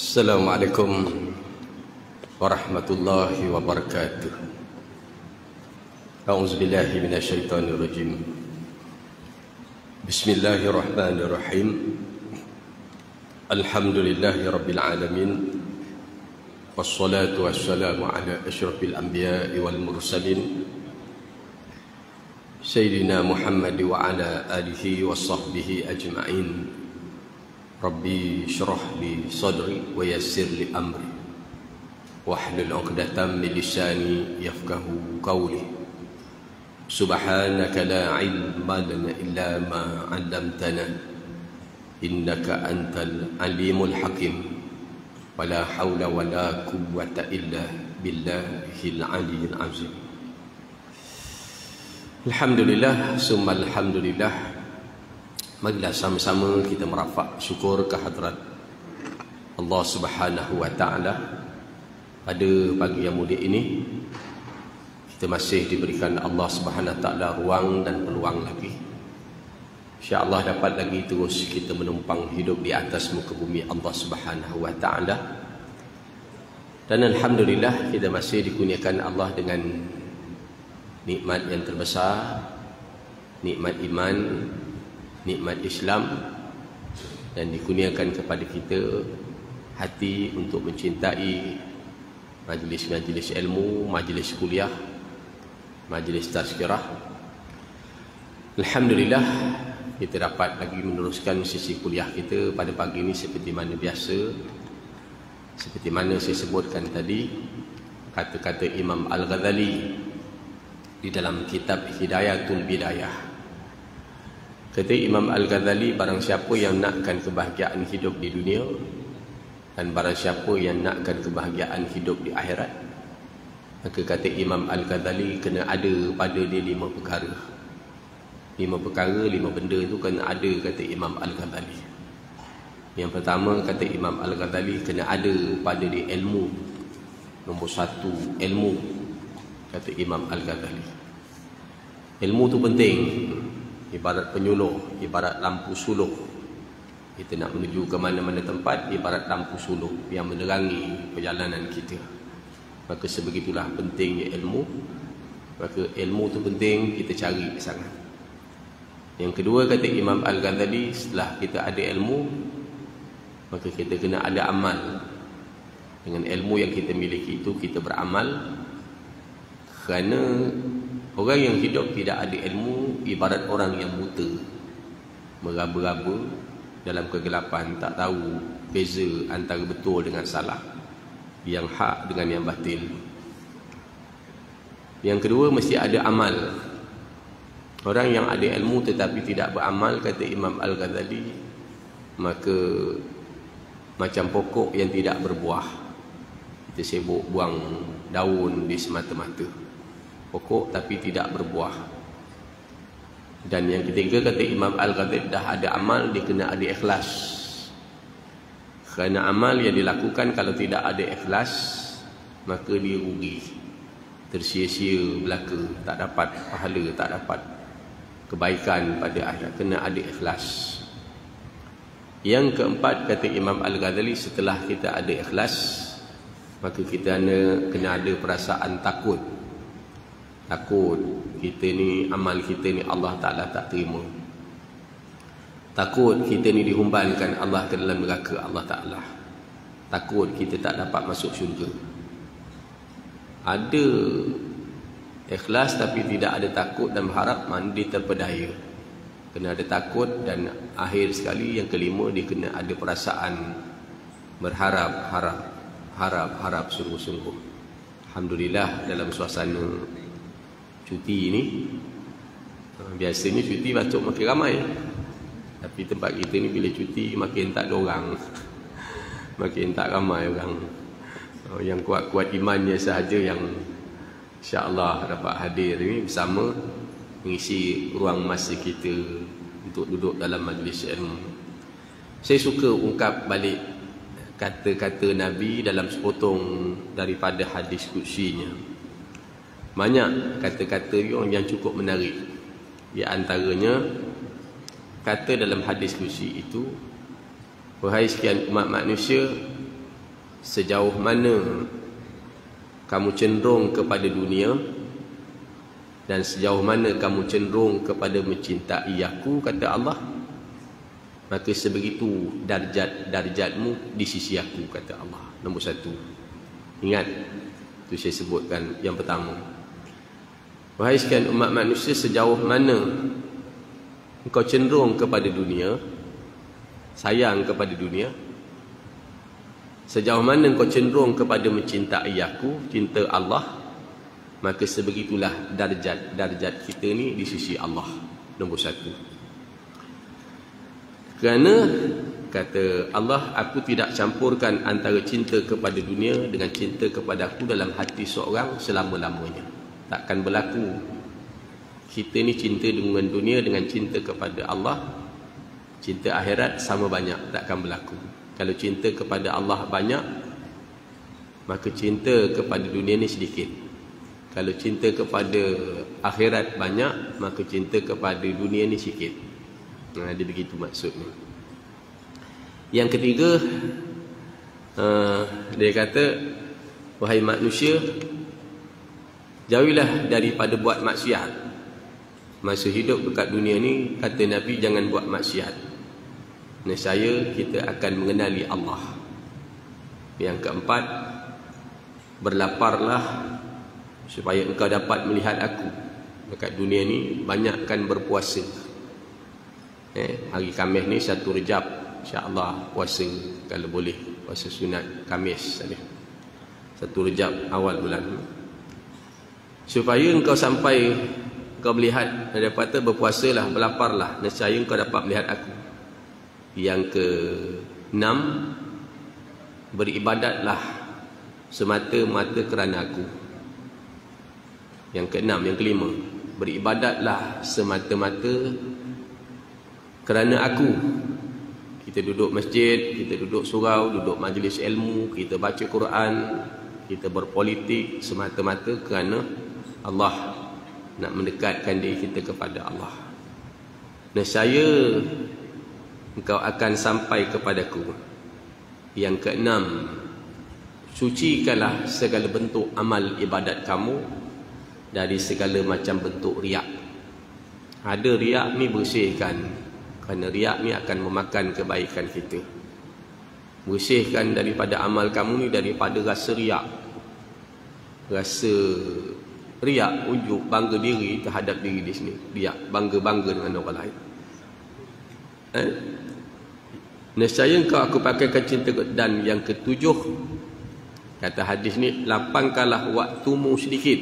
Assalamualaikum warahmatullahi wabarakatuh. A'udzubillahi minasyaitonirrajim. Bismillahirrahmanirrahim. Alhamdulillahi rabbil alamin. Wassalatu wassalamu ala asyrafil anbiya'i wal mursalin Sayyidina Muhammad wa ala alihi wa sahbihi ajma'in. Rabbi syrah li sadri wa yassir li amri wahlul 'uqdatam min lisani yafqahu qawli. Subhanaka la ilma lana illa ma 'allamtana innaka antal alimul hakim. Wala haula wala quwwata illa billahil aliyyil azim. Alhamdulillah summa alhamdulillah. Marilah sama-sama kita merafak syukur kehadrat Allah Subhanahu wa taala. Pada pagi yang mulia ini kita masih diberikan Allah Subhanahu wa taala ruang dan peluang lagi. Insya-Allah dapat lagi terus kita menumpang hidup di atas muka bumi Allah Subhanahu wa taala. Dan alhamdulillah kita masih dikurniakan Allah dengan nikmat yang terbesar, nikmat iman, nikmat Islam, dan dikurniakan kepada kita hati untuk mencintai majlis-majlis ilmu, majlis kuliah, majlis tazkirah. Alhamdulillah kita dapat lagi meneruskan sesi kuliah kita pada pagi ini seperti mana biasa. Seperti mana saya sebutkan tadi, kata-kata Imam Al-Ghazali di dalam kitab Hidayatul Bidayah. Kata Imam Al-Ghazali, barang siapa yang nakkan kebahagiaan hidup di dunia dan barang siapa yang nakkan kebahagiaan hidup di akhirat, maka kata Imam Al-Ghazali kena ada pada dia 5 perkara. 5 perkara, 5 benda itu kena ada, kata Imam Al-Ghazali. Yang pertama, kata Imam Al-Ghazali, kena ada pada dia ilmu. Nombor 1, ilmu, kata Imam Al-Ghazali. Ilmu itu penting. Ibarat penyuluh, ibarat lampu suluh. Kita nak menuju ke mana-mana tempat, ibarat lampu suluh yang menerangi perjalanan kita. Maka sebegitulah pentingnya ilmu. Maka ilmu itu penting kita cari sangat. Yang kedua, kata Imam Al-Ghazali, setelah kita ada ilmu, maka kita kena ada amal. Dengan ilmu yang kita miliki itu kita beramal. Kerana orang yang hidup tidak ada ilmu ibarat orang yang buta, meraba-raba dalam kegelapan, tak tahu beza antara betul dengan salah, yang hak dengan yang batil. Yang kedua, mesti ada amal. Orang yang ada ilmu tetapi tidak beramal, kata Imam Al-Ghazali, maka macam pokok yang tidak berbuah. Kita sibuk buang daun di semata-mata, pokok tapi tidak berbuah. Dan yang ketiga, kata Imam Al-Ghazali, dah ada amal, dia kena ada ikhlas. Kerana amal yang dilakukan kalau tidak ada ikhlas, maka dia rugi, tersia-sia belaka, tak dapat pahala, tak dapat kebaikan pada akhirat. Kena ada ikhlas. Yang keempat, kata Imam Al-Ghazali, setelah kita ada ikhlas, maka kita kena ada perasaan takut. Takut kita ni, amal kita ni Allah Ta'ala tak terima. Takut kita ni dihumbankan Allah ke dalam neraka Allah Ta'ala. Takut kita tak dapat masuk syurga. Ada ikhlas tapi tidak ada takut dan berharap, mana dia terpedaya. Kena ada takut, dan akhir sekali yang kelima, dia kena ada perasaan berharap, harap sungguh-sungguh. Alhamdulillah dalam suasana cuti ni, biasanya cuti bacok makin ramai, tapi tempat kita ni bila cuti makin tak ada orang, makin tak ramai orang. Yang kuat-kuat imannya sahaja yang insya-Allah dapat hadir ni bersama, mengisi ruang masa kita untuk duduk dalam majlis ilmu. Saya suka ungkap balik kata-kata Nabi dalam sepotong daripada hadis qudsinya. Banyak kata-kata yang cukup menarik. Di antaranya kata dalam hadis qudsi itu, wahai sekian umat manusia, sejauh mana kamu cenderung kepada dunia dan sejauh mana kamu cenderung kepada mencintai aku, kata Allah, maka sebegitu darjatmu di sisi aku, kata Allah. Nombor satu. Ingat, itu saya sebutkan yang pertama. Wahai sekalian umat manusia, sejauh mana engkau cenderung kepada dunia, sayang kepada dunia, sejauh mana engkau cenderung kepada mencintai aku, cinta Allah, maka sebegitulah darjat kita ni di sisi Allah. Nombor satu. Kerana kata Allah, aku tidak campurkan antara cinta kepada dunia dengan cinta kepada aku dalam hati seorang selama-lamanya. Takkan berlaku kita ni cinta dengan dunia dengan cinta kepada Allah, cinta akhirat sama banyak, takkan berlaku. Kalau cinta kepada Allah banyak, maka cinta kepada dunia ni sedikit. Kalau cinta kepada akhirat banyak, maka cinta kepada dunia ni sikit. Dia begitu maksudnya. Yang ketiga, dia kata, wahai manusia, jauhilah daripada buat maksiat. Masa hidup dekat dunia ni, kata Nabi, jangan buat maksiat. Nescaya kita akan mengenali Allah. Yang keempat, berlaparlah supaya engkau dapat melihat aku. Dekat dunia ni banyakkan berpuasa. Hari Khamis ni 1 Rejab, insya-Allah puasa kalau boleh, puasa sunat Khamis saja. 1 Rejab awal bulan. Supaya engkau sampai engkau melihat, ada kata berpuasalah, berlaparlah, nescaya engkau dapat melihat aku. Yang ke-6, beribadatlah semata-mata kerana aku. Yang ke-6, yang ke-5, beribadatlah semata-mata kerana aku. Kita duduk masjid, kita duduk surau, duduk majlis ilmu, kita baca Quran, kita berpolitik semata-mata kerana Allah, nak mendekatkan diri kita kepada Allah. Nescaya engkau akan sampai kepadaku. Yang ke-6, sucikanlah segala bentuk amal ibadat kamu dari segala macam bentuk riak. Ada riak ni bersihkan, kerana riak ni akan memakan kebaikan kita. Bersihkan daripada amal kamu ni, daripada rasa riak. Rasa riak, ujub, bangga diri terhadap diri di sini. Riak, bangga-bangga dengan orang lain. Nescaya engkau aku pakaikan cinta. Dan yang ke-7, kata hadis ni, lapangkanlah waktumu sedikit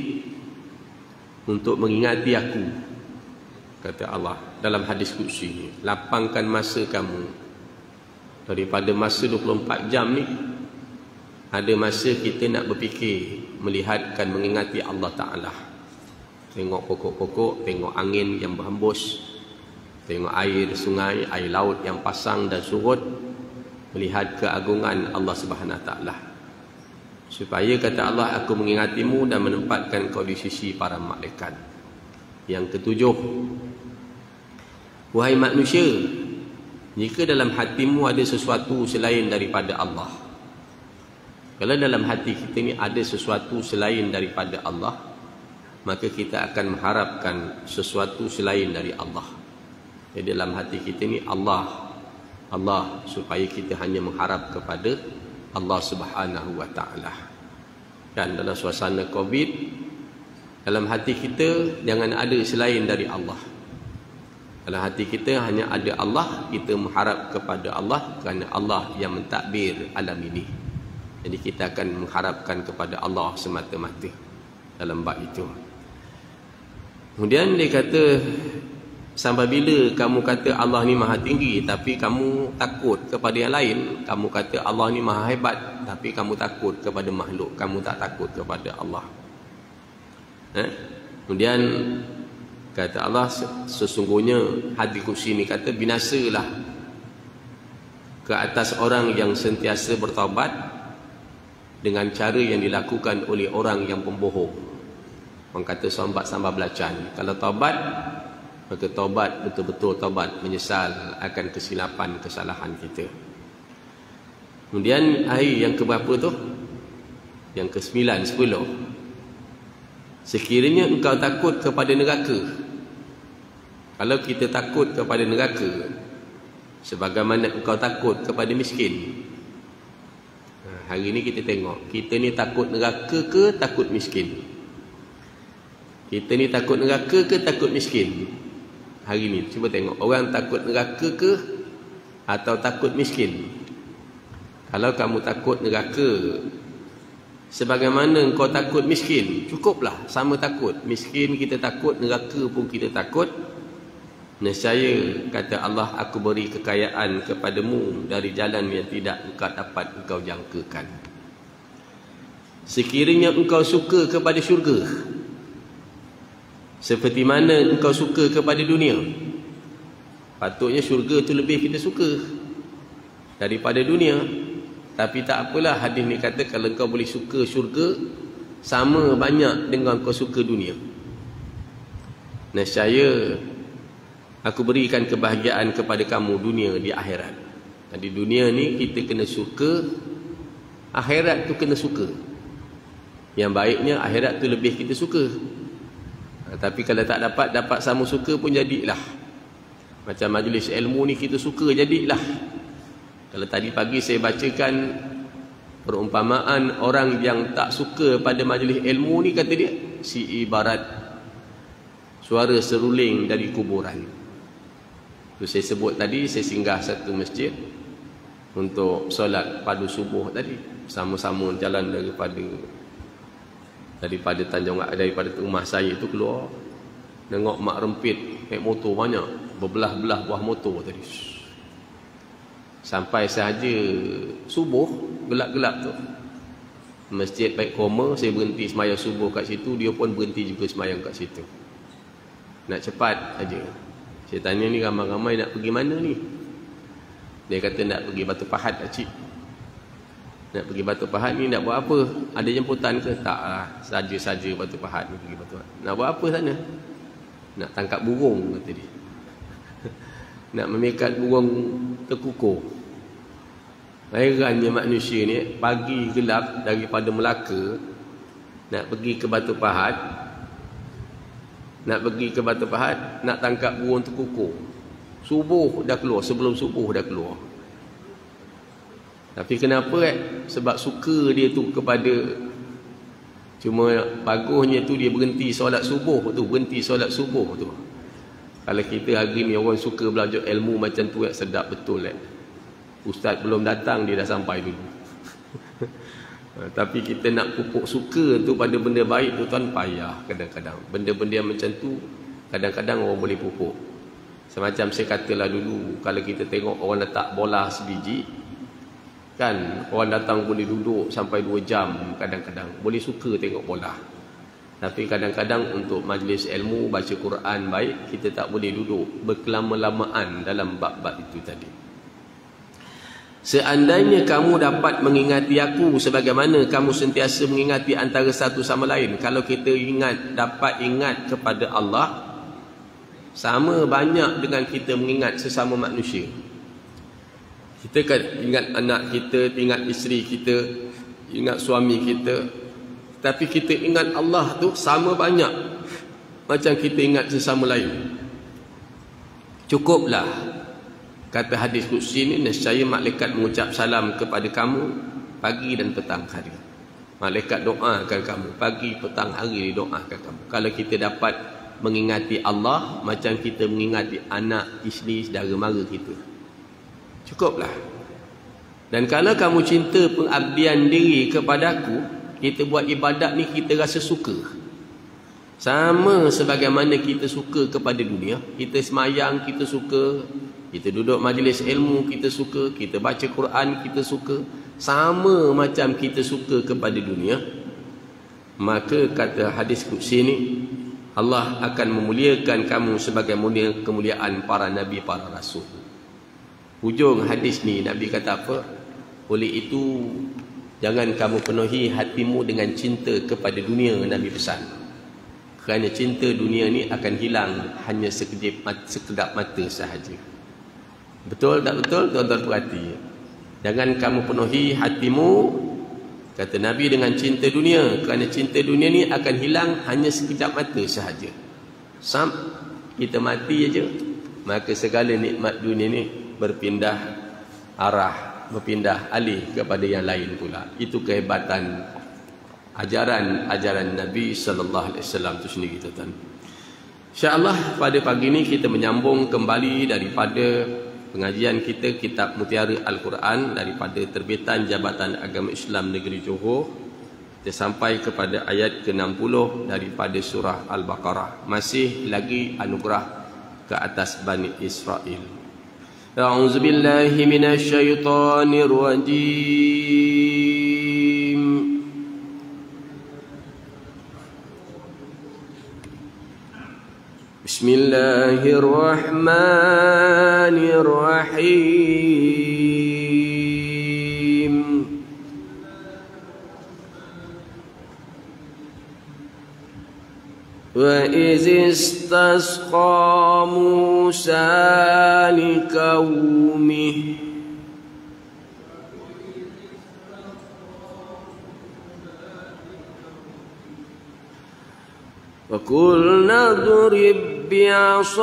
untuk mengingati aku, kata Allah dalam hadis qudsi ni. Lapangkan masa kamu. Daripada masa 24 jam ni, ada masa kita nak berfikir, melihatkan, mengingati Allah Ta'ala. Tengok pokok-pokok, tengok angin yang berhembus, tengok air sungai, air laut yang pasang dan surut, melihat keagungan Allah Subhanahu Ta'ala. Supaya kata Allah, aku mengingatimu dan menempatkan kau di sisi para malaikat. Yang ke-7, wahai manusia, jika dalam hatimu ada sesuatu selain daripada Allah, kalau dalam hati kita ni ada sesuatu selain daripada Allah, maka kita akan mengharapkan sesuatu selain dari Allah. Jadi dalam hati kita ni Allah, supaya kita hanya mengharap kepada Allah Subhanahu wa Ta'ala. Dan dalam suasana Covid, dalam hati kita jangan ada selain dari Allah. Dalam hati kita hanya ada Allah, kita mengharap kepada Allah kerana Allah yang mentadbir alam ini. Jadi kita akan mengharapkan kepada Allah semata-mata dalam bab itu. Kemudian dia kata, sampai bila kamu kata Allah ni maha tinggi tapi kamu takut kepada yang lain? Kamu kata Allah ni maha hebat tapi kamu takut kepada makhluk, kamu tak takut kepada Allah. Kemudian kata Allah, sesungguhnya hadis qudsi ni kata, binasalah ke atas orang yang sentiasa bertaubat dengan cara yang dilakukan oleh orang yang pembohong. Orang kata sambat sambal belacan. Kalau taubat, maka taubat betul-betul taubat, menyesal akan kesilapan, kesalahan kita. Kemudian ayat yang keberapa tu? Yang ke-9, 10. Sekiranya engkau takut kepada neraka. Kalau kita takut kepada neraka sebagaimana engkau takut kepada miskin. Hari ni kita tengok, kita ni takut neraka ke takut miskin? Kita ni takut neraka ke takut miskin? Hari ni cuba tengok, orang takut neraka ke atau takut miskin? Kalau kamu takut neraka sebagaimana engkau takut miskin, cukuplah, sama takut. Miskin kita takut, neraka pun kita takut. Nescaya kata Allah, aku beri kekayaan kepadamu dari jalan yang tidak engkau dapat engkau jangkakan. Sekiranya engkau suka kepada syurga seperti mana engkau suka kepada dunia, patutnya syurga tu lebih kita suka daripada dunia. Tapi tak apalah, hadis ni kata kalau kau boleh suka syurga sama banyak dengan kau suka dunia, nescaya aku berikan kebahagiaan kepada kamu dunia di akhirat. Jadi dunia ni kita kena suka, akhirat tu kena suka. Yang baiknya akhirat tu lebih kita suka. Tapi kalau tak dapat sama suka pun jadilah. Macam majlis ilmu ni kita suka jadilah. Kalau tadi pagi saya bacakan perumpamaan orang yang tak suka pada majlis ilmu ni, kata dia si ibarat suara seruling dari kuburan. Tu saya sebut tadi, saya singgah satu masjid untuk solat padu subuh tadi. Sama-sama jalan daripada Tanjung, daripada rumah saya tu keluar. Tengok mak rempit naik motor banyak, berbelah-belah buah motor tadi. Sampai sahaja subuh, gelap-gelap tu. Masjid baik koma, saya berhenti semayang subuh kat situ, dia pun berhenti juga semayang kat situ. Nak cepat aja. Saya tanya ni ramai-ramai nak pergi mana ni? Dia kata nak pergi Batu Pahat cik. Nak pergi Batu Pahat ni nak buat apa? Ada jemputan ke? Tak lah, saja-saja Batu Pahat ni pergi Batu Pahat. Nak buat apa sana? Nak tangkap burung, kata dia. Nak memikat burung terkukur. Herannya manusia ni, pagi gelap daripada Melaka nak pergi ke Batu Pahat, nak tangkap burung terkukur. Subuh dah keluar, sebelum subuh dah keluar. Tapi kenapa sebab suka dia tu kepada, cuma bagusnya tu dia berhenti solat subuh tu. Kalau kita hari ni orang suka belajar ilmu macam tu, sedap betul. Ustaz belum datang dia dah sampai dulu. Tapi kita nak pupuk suka tu pada benda baik tu tuan, payah kadang-kadang. Benda-benda macam tu kadang-kadang orang boleh pupuk. Semacam saya katalah dulu, kalau kita tengok orang letak bola sebiji, kan orang datang boleh duduk sampai 2 jam kadang-kadang, boleh suka tengok bola. Tapi kadang-kadang untuk majlis ilmu, baca Quran baik, kita tak boleh duduk berkelama-lamaan dalam bab-bab itu tadi. Seandainya kamu dapat mengingati aku sebagaimana kamu sentiasa mengingati antara satu sama lain. Kalau kita dapat ingat kepada Allah sama banyak dengan kita mengingat sesama manusia. Kita kan ingat anak kita, ingat isteri kita, ingat suami kita. Tapi kita ingat Allah tu sama banyak macam kita ingat sesama lain. Cukuplah. Kata hadis qudsi ni, nescaya malaikat mengucap salam kepada kamu pagi dan petang hari. Malaikat doakan kamu pagi, petang hari, doakan kamu. Kalau kita dapat mengingati Allah macam kita mengingati anak, isteri, saudara mara kita, cukuplah. Dan kalau kamu cinta pengabdian diri kepada aku, kita buat ibadat ni kita rasa suka. Sama sebagaimana kita suka kepada dunia. Kita semayang, kita suka. Kita duduk majlis ilmu, kita suka. Kita baca Quran, kita suka. Sama macam kita suka kepada dunia. Maka kata hadis qudsi ni, Allah akan memuliakan kamu sebagai kemuliaan para Nabi, para Rasul. Hujung hadis ni Nabi kata apa? Oleh itu, jangan kamu penuhi hatimu dengan cinta kepada dunia, Nabi pesan. Kerana cinta dunia ni akan hilang hanya sekedap mata sahaja. Betul tak betul? Tuan-tuan perhati. Jangan kamu penuhi hatimu, kata Nabi, dengan cinta dunia, kerana cinta dunia ni akan hilang hanya sekejap mata sahaja. Kita mati aja, maka segala nikmat dunia ni berpindah arah, berpindah alih kepada yang lain pula. Itu kehebatan ajaran Nabi sallallahu alaihi wasallam itu sendiri, tuan-tuan. Insya-Allah pada pagi ini kita menyambung kembali daripada pengajian kita kitab Mutiara Al-Quran daripada terbitan Jabatan Agama Islam Negeri Johor. Kita sampai kepada ayat ke-60 daripada surah Al-Baqarah. Masih lagi anugerah ke atas Bani Israel. A'udzubillahi minasyaitonir rajim. Bismillahirrahmanirrahim. Wa iz istasqa Musa liqaumihi وَقُلْنَا اضْرِبْ بِعَصَاكَ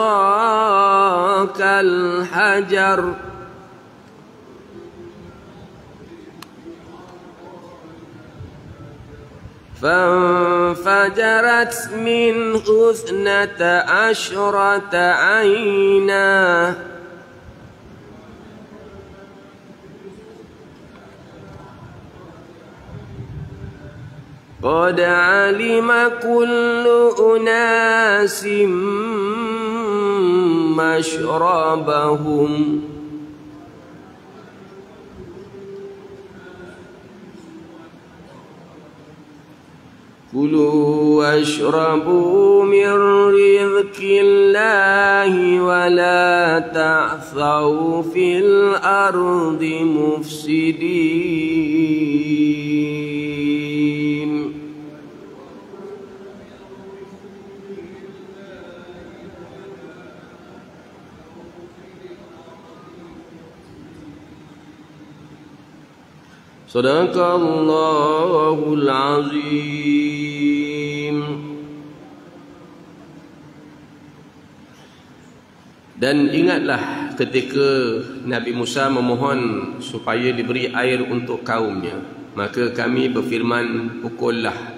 الْحَجَرَ فَانْفَجَرَتْ مِنْهُ 12 عَيْنًا قد علم كل أناس مشربهم كلوا واشربوا من رزق الله ولا تعثوا في الأرض مفسدين. Sadaqallahul azim. Dan ingatlah ketika Nabi Musa memohon supaya diberi air untuk kaumnya, maka kami berfirman, pukullah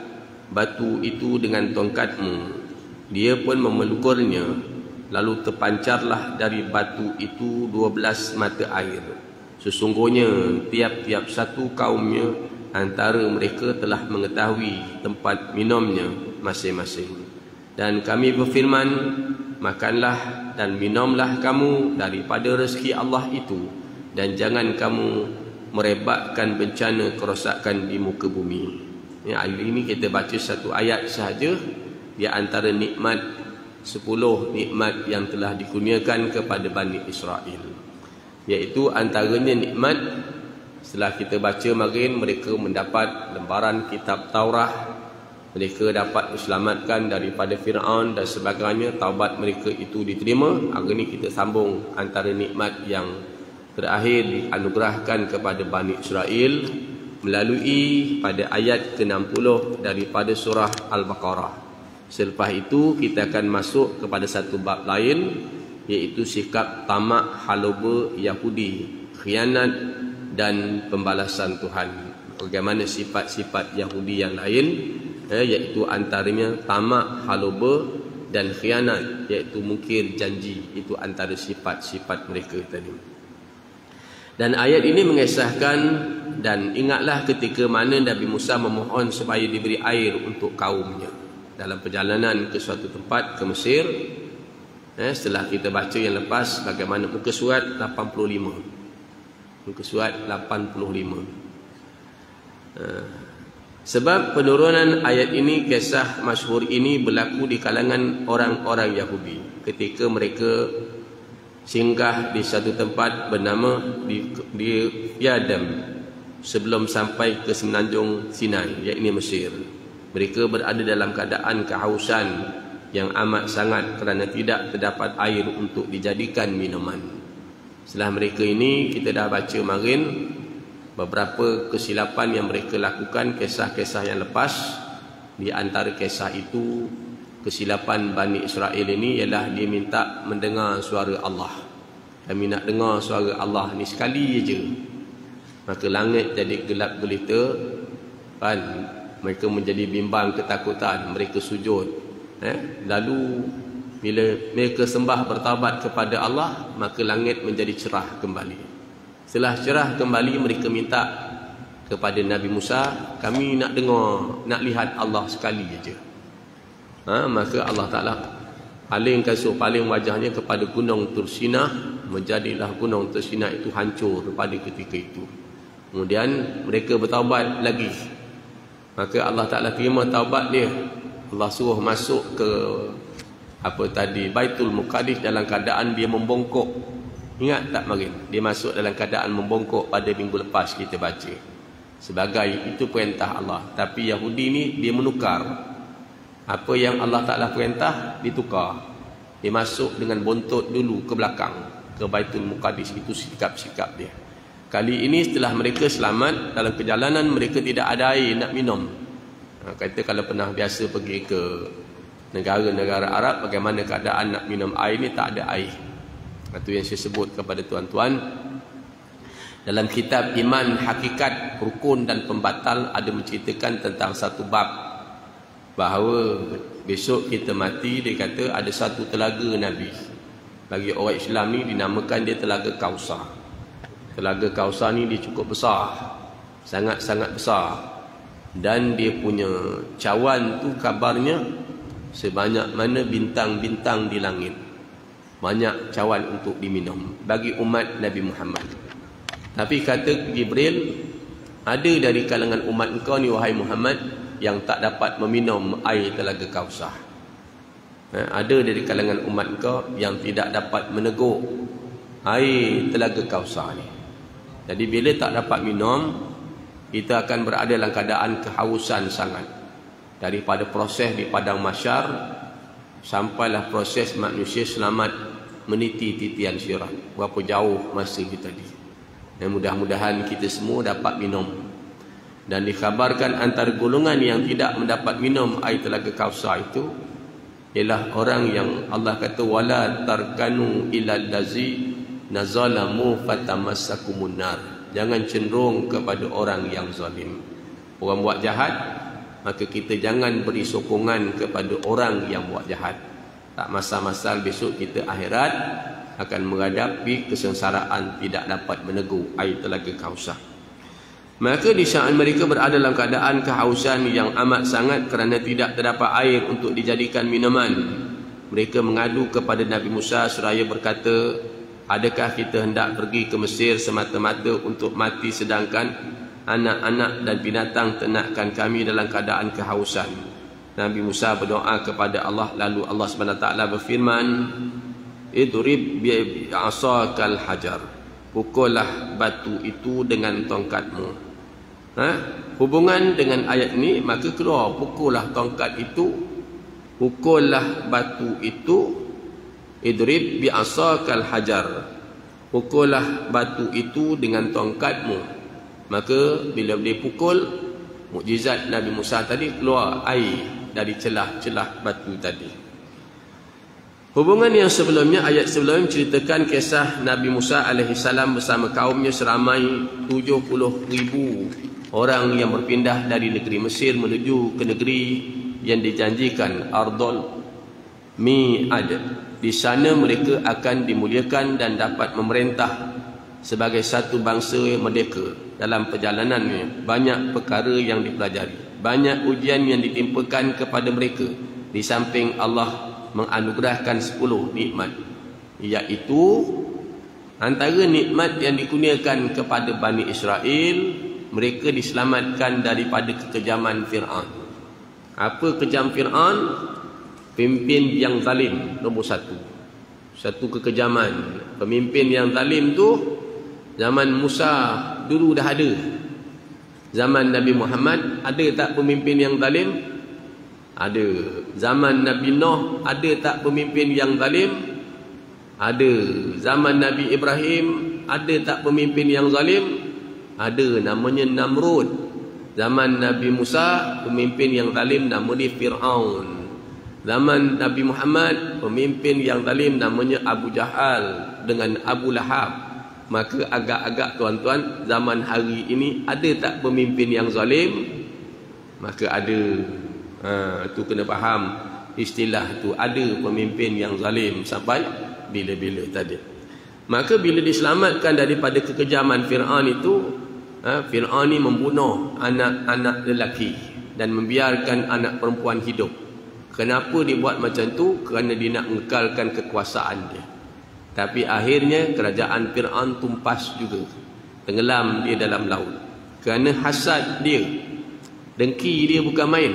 batu itu dengan tongkatmu. Dia pun memelukurnya, lalu terpancarlah dari batu itu 12 mata air. Sesungguhnya tiap-tiap satu kaumnya antara mereka telah mengetahui tempat minumnya masing-masing. Dan kami berfirman, makanlah dan minumlah kamu daripada rezeki Allah itu, dan jangan kamu merebakkan bencana kerosakan di muka bumi. Ya, hari ini kita baca satu ayat sahaja di antara nikmat 10 nikmat yang telah dikurniakan kepada Bani Israel. Iaitu antaranya nikmat setelah kita baca marin, mereka mendapat lembaran kitab Taurah, mereka dapat diselamatkan daripada Fir'aun dan sebagainya, taubat mereka itu diterima. Hari ini kita sambung antara nikmat yang terakhir dianugerahkan kepada Bani Israel melalui pada ayat ke-60 daripada surah Al-Baqarah. Selepas itu kita akan masuk kepada satu bab lain, iaitu sikap tamak haloba Yahudi, khianat dan pembalasan Tuhan. Bagaimana sifat-sifat Yahudi yang lain, iaitu antaranya tamak haloba dan khianat, iaitu mungkir janji. Itu antara sifat-sifat mereka tadi. Dan ayat ini mengisahkan, dan ingatlah ketika mana Nabi Musa memohon supaya diberi air untuk kaumnya dalam perjalanan ke suatu tempat ke Mesir. Setelah kita baca yang lepas bagaimana muka surat 85. Muka surat 85. Sebab penurunan ayat ini, kisah masyhur ini berlaku di kalangan orang-orang Yahudi ketika mereka singgah di satu tempat bernama di Yadam sebelum sampai ke semenanjung Sinai, iaitu Mesir. Mereka berada dalam keadaan kehausan yang amat sangat kerana tidak terdapat air untuk dijadikan minuman. Setelah mereka ini, kita dah baca marin, beberapa kesilapan yang mereka lakukan, kisah-kisah yang lepas. Di antara kisah itu, kesilapan Bani Israel ini ialah dia minta mendengar suara Allah. Kami nak dengar suara Allah ni sekali je. Maka langit jadi gelap gelita, kan? Mereka menjadi bimbang ketakutan, mereka sujud. Lalu bila mereka sembah bertaubat kepada Allah, maka langit menjadi cerah kembali. Setelah cerah kembali, mereka minta kepada Nabi Musa, kami nak dengar, nak lihat Allah sekali aja. Maka Allah Ta'ala palingkan paling wajahnya kepada gunung Tursinah. Menjadilah gunung Tursinah itu hancur pada ketika itu. Kemudian mereka bertaubat lagi. Maka Allah Ta'ala terima taubat dia. Allah suruh masuk ke Baitul Muqaddis dalam keadaan dia membongkok. Ingat tak Marin? Dia masuk dalam keadaan membongkok pada minggu lepas kita baca. Sebagai itu perintah Allah. Tapi Yahudi ni dia menukar. Apa yang Allah Ta'ala perintah, ditukar. Dia masuk dengan bontot dulu ke belakang, ke Baitul Muqaddis. Itu sikap-sikap dia. Kali ini setelah mereka selamat, dalam perjalanan mereka tidak ada air nak minum. Kata kalau pernah biasa pergi ke negara-negara Arab, bagaimana keadaan nak minum air ni, tak ada air. Itu yang saya sebut kepada tuan-tuan. Dalam kitab Iman Hakikat Rukun dan Pembatal ada menceritakan tentang satu bab, bahawa besok kita mati, dia kata ada satu telaga Nabi. Bagi orang Islam ni dinamakan dia Telaga Kausar. Telaga Kausar ni dia cukup besar, sangat-sangat besar. Dan dia punya cawan tu kabarnya sebanyak mana bintang-bintang di langit. Banyak cawan untuk diminum bagi umat Nabi Muhammad. Tapi kata Jibril, ada dari kalangan umat engkau ni wahai Muhammad yang tak dapat meminum air Telaga Kausar. Ada dari kalangan umat engkau yang tidak dapat meneguk air Telaga Kausar ni. Jadi bila tak dapat minum, kita akan berada dalam keadaan kehausan sangat. Daripada proses di padang mahsyar sampailah proses manusia selamat meniti titian sirat. Berapa jauh masa kita tadi. Dan mudah-mudahan kita semua dapat minum. Dan dikhabarkan antara golongan yang tidak mendapat minum air Telaga Kausar itu ialah orang yang Allah kata wala tarkanu ilal lazi nazalamu fatamassakumun nar. Jangan cenderung kepada orang yang zalim. Orang buat jahat, maka kita jangan beri sokongan kepada orang yang buat jahat. Tak masal-masal besok kita akhirat akan menghadapi kesengsaraan tidak dapat meneguh air Telaga Kausar. Maka di saat mereka berada dalam keadaan kehausan yang amat sangat kerana tidak terdapat air untuk dijadikan minuman, mereka mengadu kepada Nabi Musa seraya berkata, adakah kita hendak pergi ke Mesir semata-mata untuk mati sedangkan anak-anak dan binatang ternakan kami dalam keadaan kehausan? Nabi Musa berdoa kepada Allah, lalu Allah SWT berfirman, idrib bi'asakal hajar, pukullah batu itu dengan tongkatmu. Hubungan dengan ayat ini, maka keluar pukullah tongkat itu, pukullah batu itu, idrib bi'asakal hajar, pukullah batu itu dengan tongkatmu. Maka bila dia pukul, mukjizat Nabi Musa tadi, keluar air dari celah-celah batu tadi. Hubungan yang sebelumnya, ayat sebelum menceritakan kisah Nabi Musa AS bersama kaumnya seramai 70,000 orang yang berpindah dari negeri Mesir menuju ke negeri yang dijanjikan, Ardul Mi'ad. Di sana mereka akan dimuliakan dan dapat memerintah sebagai satu bangsa yang merdeka. Dalam perjalanannya banyak perkara yang dipelajari, banyak ujian yang ditimpakan kepada mereka. Di samping Allah menganugerahkan 10 nikmat, iaitu antara nikmat yang dikurniakan kepada Bani Israel, mereka diselamatkan daripada kekejaman Fir'aun. Apa kejam Fir'aun? Pemimpin yang zalim, nombor satu. Satu kekejaman. Pemimpin yang zalim tu zaman Musa dulu dah ada. Zaman Nabi Muhammad ada tak pemimpin yang zalim? Ada. Zaman Nabi Nuh ada tak pemimpin yang zalim? Ada. Zaman Nabi Ibrahim ada tak pemimpin yang zalim? Ada namanya Namrud. Zaman Nabi Musa, pemimpin yang zalim nama dia Fir'aun. Zaman Nabi Muhammad, pemimpin yang zalim namanya Abu Jahal dengan Abu Lahab. Maka agak-agak tuan-tuan, zaman hari ini ada tak pemimpin yang zalim? Maka ada. Itu kena faham istilah tu, ada pemimpin yang zalim sampai bila-bila tadi. Maka bila diselamatkan daripada kekejaman Fir'aun itu, Fir'aun ni membunuh anak-anak lelaki dan membiarkan anak perempuan hidup. Kenapa dia buat macam tu? Kerana dia nak mengekalkan kekuasaan dia. Tapi akhirnya kerajaan Fir'aun tumpas juga, tenggelam dia dalam laut. Kerana hasad dia, dengki dia bukan main.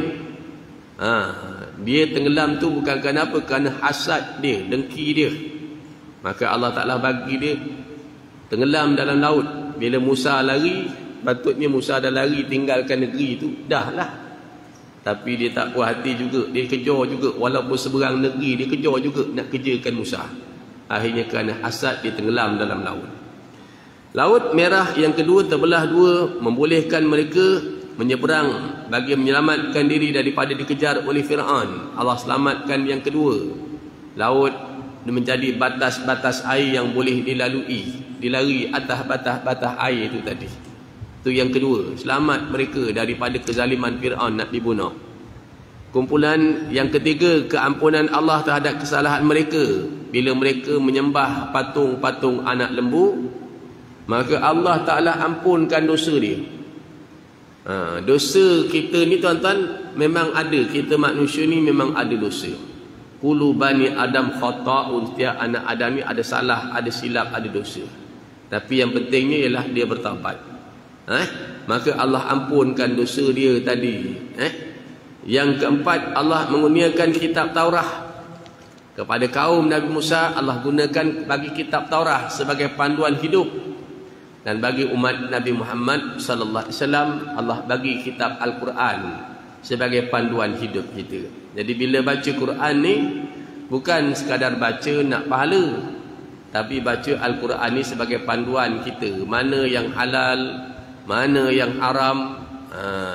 Dia tenggelam tu bukan kerana apa? Kerana hasad dia, dengki dia. Maka Allah Ta'ala bagi dia tenggelam dalam laut. Bila Musa lari, patutnya Musa dah lari tinggalkan negeri itu, dah lah. Tapi dia tak puas hati juga, dia kejar juga. Walaupun seberang negeri, dia kejar juga nak kejarkan Musa. Akhirnya kerana hasad, dia tenggelam dalam laut. Laut Merah yang kedua terbelah dua, membolehkan mereka menyeberang bagi menyelamatkan diri daripada dikejar oleh Fir'aun. Allah selamatkan yang kedua. Laut menjadi batas-batas air yang boleh dilalui, dilari atas batas-batas air itu tadi. Itu yang kedua, selamat mereka daripada kezaliman Fir'aun nak dibunuh. Kumpulan yang ketiga, keampunan Allah terhadap kesalahan mereka. Bila mereka menyembah patung-patung anak lembu, maka Allah Ta'ala ampunkan dosa dia. Dosa kita ni tuan-tuan memang ada. Kita manusia ni memang ada dosa. Kullu bani Adam khata'un. Setiap anak Adam ni ada salah, ada silap, ada dosa. Tapi yang pentingnya ialah dia bertaubat. Maka Allah ampunkan dosa dia tadi. Yang keempat, Allah mengurniakan kitab Taurah kepada kaum Nabi Musa. Allah gunakan bagi kitab Taurah sebagai panduan hidup. Dan bagi umat Nabi Muhammad sallallahu alaihi wasallam, Allah bagi kitab Al-Quran sebagai panduan hidup kita. Jadi bila baca Quran ni bukan sekadar baca nak pahala, tapi baca Al-Quran ni sebagai panduan kita. Mana yang halal, mana yang haram.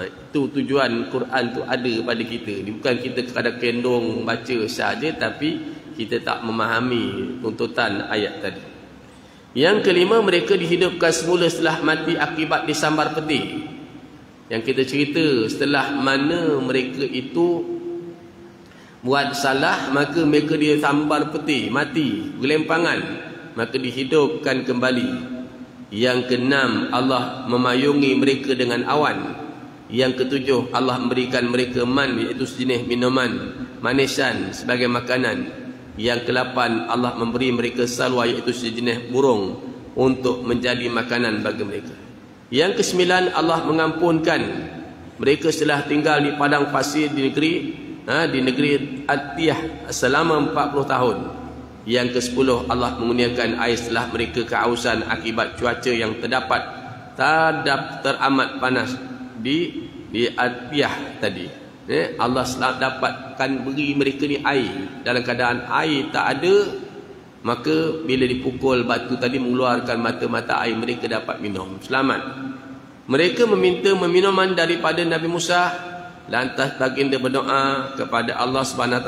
Itu tujuan Quran tu ada pada kita. Bukan kita sekadar kendong baca saja, tapi kita tak memahami tuntutan ayat tadi. Yang kelima, mereka dihidupkan semula setelah mati akibat disambar peti. Yang kita cerita, setelah mana mereka itu buat salah, maka mereka disambar peti, mati, gelempangan, maka dihidupkan kembali. Yang keenam, Allah memayungi mereka dengan awan. Yang ketujuh, Allah memberikan mereka man, iaitu sejenis minuman manisan sebagai makanan. Yang ke-8, Allah memberi mereka salwa, iaitu sejenis burung, untuk menjadi makanan bagi mereka. Yang ke-9, Allah mengampunkan mereka setelah tinggal di padang pasir di negeri Atiyah selama 40 tahun. Yang ke-10, Allah mengurniakan air setelah mereka kehausan akibat cuaca yang teramat panas di Atiyah tadi. Allah dapatkan beri mereka ni air. Dalam keadaan air tak ada, maka bila dipukul batu tadi mengeluarkan mata-mata air, mereka dapat minum, selamat. Mereka meminta minuman daripada Nabi Musa. Lantas baginda berdoa kepada Allah SWT.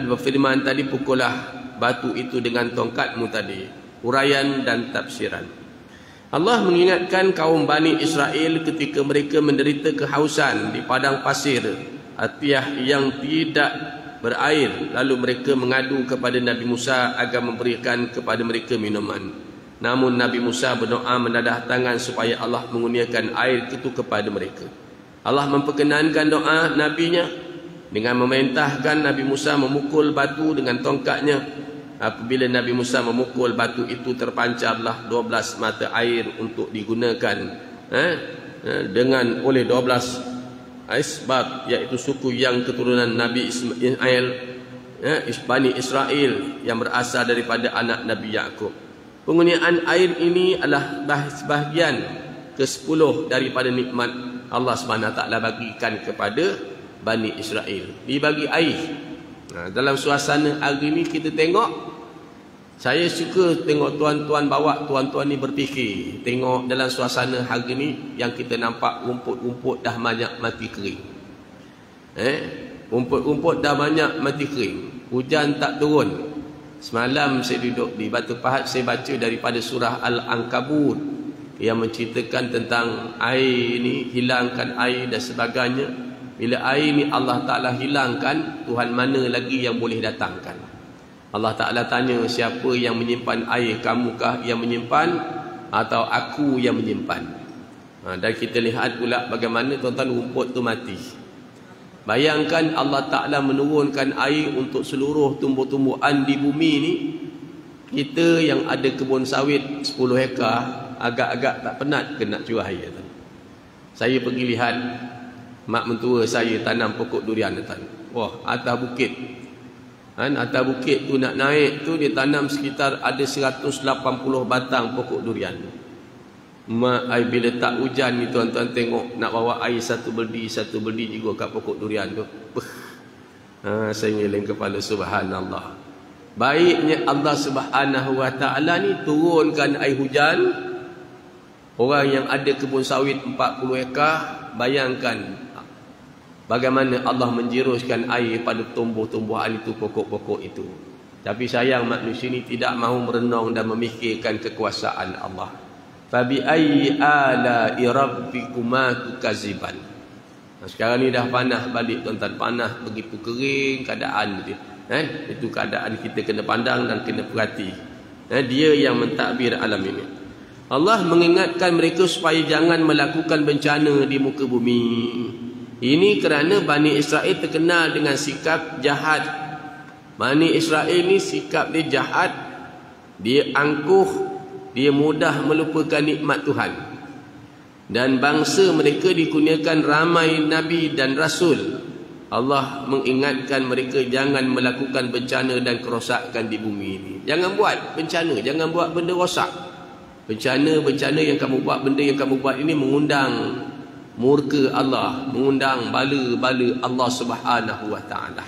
Berfirman tadi, pukullah batu itu dengan tongkatmu tadi. Uraian dan tafsiran. Allah mengingatkan kaum Bani Israel ketika mereka menderita kehausan di padang pasir Atiyah yang tidak berair. Lalu mereka mengadu kepada Nabi Musa agar memberikan kepada mereka minuman. Namun Nabi Musa berdoa menadah tangan supaya Allah mengurniakan air itu kepada mereka. Allah memperkenankan doa nabinya dengan memerintahkan Nabi Musa memukul batu dengan tongkatnya. Apabila Nabi Musa memukul batu itu, terpancarlah 12 mata air untuk digunakan dengan oleh 12 asbab, iaitu suku yang keturunan Nabi Ismail, Bani Israel yang berasal daripada anak Nabi Yaqub. Penggunaan air ini adalah bahagian ke-10 daripada nikmat Allah SWT bagikan kepada Bani Israel. Dibagi air. Dalam suasana hari ini kita tengok Saya suka tengok tuan-tuan bawa tuan-tuan ni berfikir. Tengok dalam suasana hari ni yang kita nampak rumput-rumput dah banyak mati kering. Rumput-rumput dah banyak mati kering. Hujan tak turun. Semalam saya duduk di Batu Pahat, saya baca daripada surah Al-Ankabut yang menceritakan tentang air ni, hilangkan air dan sebagainya. Bila air ni Allah Ta'ala hilangkan, Tuhan mana lagi yang boleh datangkan? Allah Ta'ala tanya, siapa yang menyimpan air? Kamukah yang menyimpan atau aku yang menyimpan? Dan kita lihat pula bagaimana tuan-tuan rumput tu mati. Bayangkan Allah Ta'ala menurunkan air untuk seluruh tumbuh-tumbuhan di bumi ni. Kita yang ada kebun sawit 10 hektar, agak-agak tak penat kena curah air. Saya pergi lihat mak mentua saya tanam pokok durian. Wah, atas bukit. Atas bukit tu nak naik tu dia tanam sekitar ada 180 batang pokok durian. Bila tak hujan ni tuan-tuan tengok nak bawa air satu berdi juga kat pokok durian tu. Saya ngeleng kepala, subhanallah. Baiknya Allah Subhanahu wa taala ni turunkan air hujan. Orang yang ada kebun sawit 40 hektar, bayangkan bagaimana Allah menjeruskan air pada tumbuh-tumbuhan itu, pokok-pokok itu. Tapi sayang manusia ini tidak mahu merenung dan memikirkan kekuasaan Allah. Fabi ayyi ala'i rabbikuma tukaziban. Sekarang ni dah panas balik tuan-tuan, panas begitu kering keadaan dia. Itu keadaan kita kena pandang dan kena perhati. Dia yang mentadbir alam ini. Allah mengingatkan mereka supaya jangan melakukan bencana di muka bumi. Ini kerana Bani Israel terkenal dengan sikap jahat. Bani Israel ni sikap dia jahat, dia angkuh, dia mudah melupakan nikmat Tuhan. Dan bangsa mereka dikurniakan ramai Nabi dan Rasul. Allah mengingatkan mereka jangan melakukan bencana dan kerosakan di bumi ini. Jangan buat bencana, jangan buat benda rosak. Bencana yang kamu buat, benda yang kamu buat ini mengundang murka Allah, mengundang bala-bala Allah Subhanahu wa taala.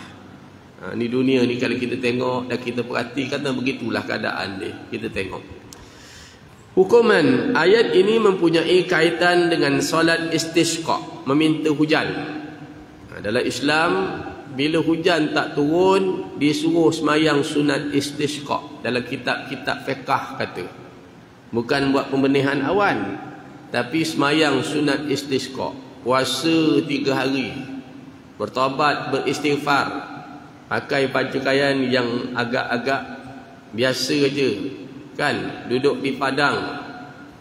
Ni dunia ni kalau kita tengok dan kita perhatikan, begitulah keadaan dia. Kita tengok. Hukuman ayat ini mempunyai kaitan dengan solat istisqa, meminta hujan. Dalam Islam, bila hujan tak turun, disuruh semayang sunat istisqa. Dalam kitab-kitab fiqh kata, bukan buat pembenihan awan, tapi semayang sunat istisqa. Puasa 3 hari, bertaubat, beristighfar, pakai pakaian yang agak-agak biasa je, kan, duduk di padang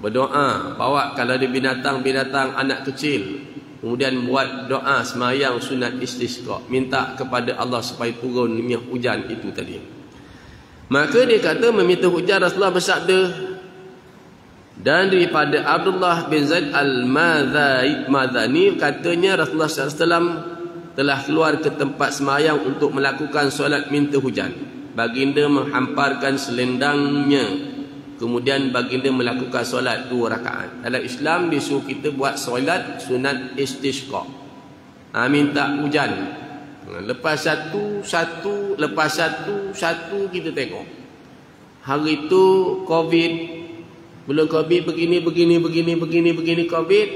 berdoa, bawa kalau ada binatang-binatang anak kecil, kemudian buat doa semayang sunat istisqa, minta kepada Allah supaya turun hujan itu tadi. Maka dia kata meminta hujan, Rasulullah bersabda, dan daripada Abdullah bin Zaid al-Madani katanya Rasulullah SAW telah keluar ke tempat semayang untuk melakukan solat minta hujan. Baginda menghamparkan selendangnya, kemudian baginda melakukan solat 2 rakaat. Dalam Islam disuruh kita buat solat sunat istisqa, minta hujan. Lepas satu, lepas satu kita tengok. Hari itu Covid, belum Covid begini Covid,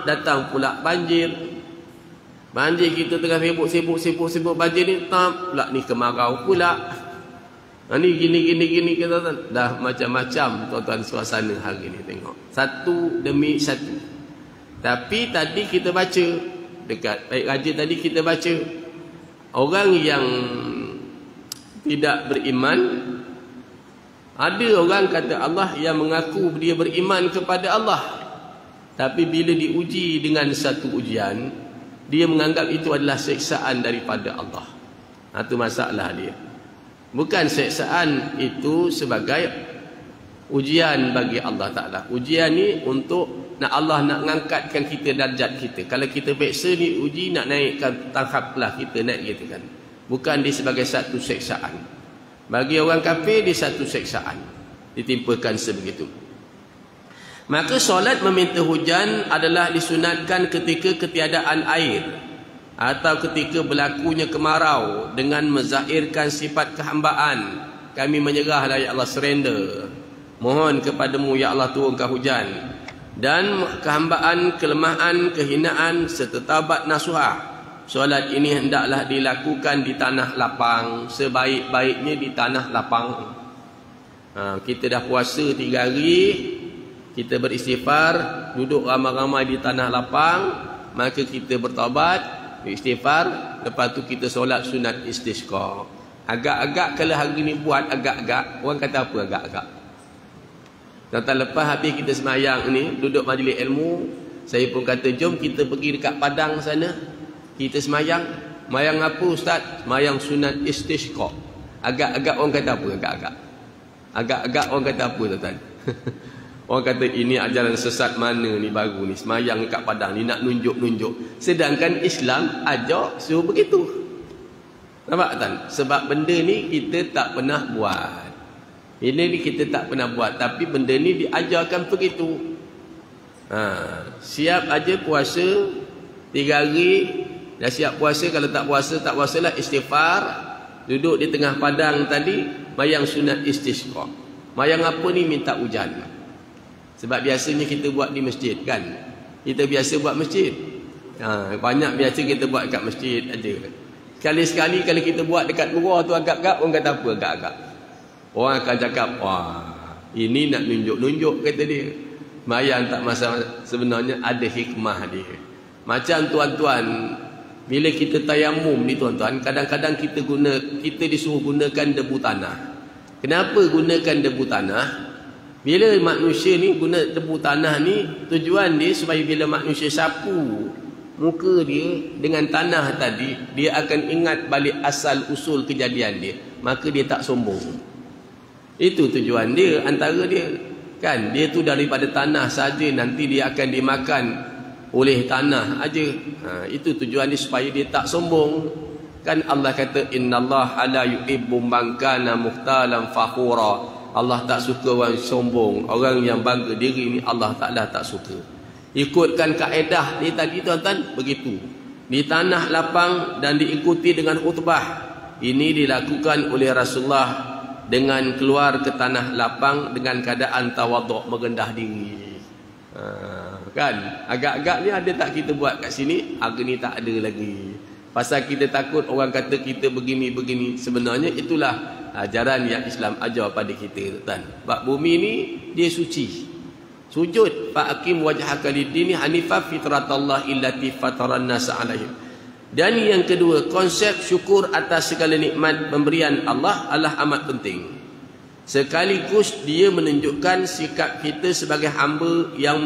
datang pula banjir. Banjir kita tengah sibuk banjir ni, pula ni kemarau pula. Ni gini kita dah macam-macam tuan-tuan suasana hari ni tengok. Satu demi satu. Tapi tadi kita baca dekat Baik Raja tadi kita baca, orang yang tidak beriman, ada orang kata Allah yang mengaku dia beriman kepada Allah, tapi bila diuji dengan satu ujian, dia menganggap itu adalah siksaan daripada Allah. Itu masalah dia. Bukan siksaan itu sebagai ujian bagi Allah Ta'ala. Ujian ni untuk Allah nak ngangkatkan kita darjat kita. Kalau kita peksa ni uji nak naikkan tahaplah kita naik gitu kan. Bukan dia sebagai satu siksaan. Bagi orang kafir dia satu siksaan, ditimpakan sebegitu. Maka solat meminta hujan adalah disunatkan ketika ketiadaan air atau ketika berlakunya kemarau dengan menzahirkan sifat kehambaan kami menyerahlah ya Allah, surrender. Mohon kepadamu ya Allah turunkan hujan. Dan kehambaan, kelemahan, kehinaan serta taubat nasuhah. Solat ini hendaklah dilakukan di tanah lapang, sebaik-baiknya di tanah lapang. Kita dah puasa 3 hari, kita beristighfar, duduk ramai-ramai di tanah lapang, maka kita bertaubat, beristighfar, lepas tu kita solat sunat istisqa. Agak-agak kalau hari ni buat agak-agak, orang kata apa agak-agak? Tentang lepas habis kita semayang ni, duduk majlis ilmu, saya pun kata jom kita pergi dekat padang sana, kita semayang. Semayang apa ustaz? Semayang sunat istisqa. Agak-agak orang kata apa? Agak-agak. Agak-agak orang kata apa tuan-tuan? Orang kata ini ajaran sesat mana ni baru ni, semayang dekat padang ni nak nunjuk-nunjuk. Sedangkan Islam ajar suruh begitu. Nampak tuan? Sebab benda ni kita tak pernah buat. Ini ni kita tak pernah buat, tapi benda ni diajarkan begitu. Siap aja puasa 3 hari. Dah siap puasa, kalau tak puasa, tak puasalah istighfar. Duduk di tengah padang tadi, mayang sunat istisqa. Mayang apa ni? Minta hujan. Sebab biasanya kita buat di masjid kan. Kita biasa buat masjid. Banyak biasa kita buat dekat masjid aja. Sekali-sekali kalau kita buat dekat luar tu agak-agak, orang kata apa agak-agak? Orang akan cakap, wah, ini nak nunjuk-nunjuk kata dia. Mayang tak masalah, sebenarnya ada hikmah dia. Macam tuan-tuan, bila kita tayamum ni tuan-tuan, kadang-kadang kita disuruh gunakan debu tanah. Kenapa gunakan debu tanah? Bila manusia ni guna debu tanah ni, tujuan dia supaya bila manusia sapu muka dia dengan tanah tadi, dia akan ingat balik asal usul kejadian dia. Maka dia tak sombong. Itu tujuan dia, antara dia. Kan, dia tu daripada tanah saja, nanti dia akan dimakan oleh tanah aja. Itu tujuan dia supaya dia tak sombong. Kan Allah kata innallaha la yuhibbu man kana mukhtalan fakhura. Allah tak suka orang sombong, orang yang bangga diri ni Allah Taala tak suka. Ikutkan kaedah ni tadi tuan-tuan, begitu. Di tanah lapang dan diikuti dengan khutbah. Ini dilakukan oleh Rasulullah dengan keluar ke tanah lapang dengan keadaan tawaduk, merendah diri. Kan? Agak-agak ni ada tak kita buat kat sini? Hari ni tak ada lagi. Pasal kita takut orang kata kita begini-begini. Sebenarnya itulah ajaran yang Islam ajar pada kita, tuan. Sebab bumi ni dia suci. Sujud, fa'akim wajhaka lid-dini hanifah fitratallah illati fataran nas 'alaihi. Dan yang kedua, konsep syukur atas segala nikmat pemberian Allah adalah amat penting. Sekaligus dia menunjukkan sikap kita sebagai hamba yang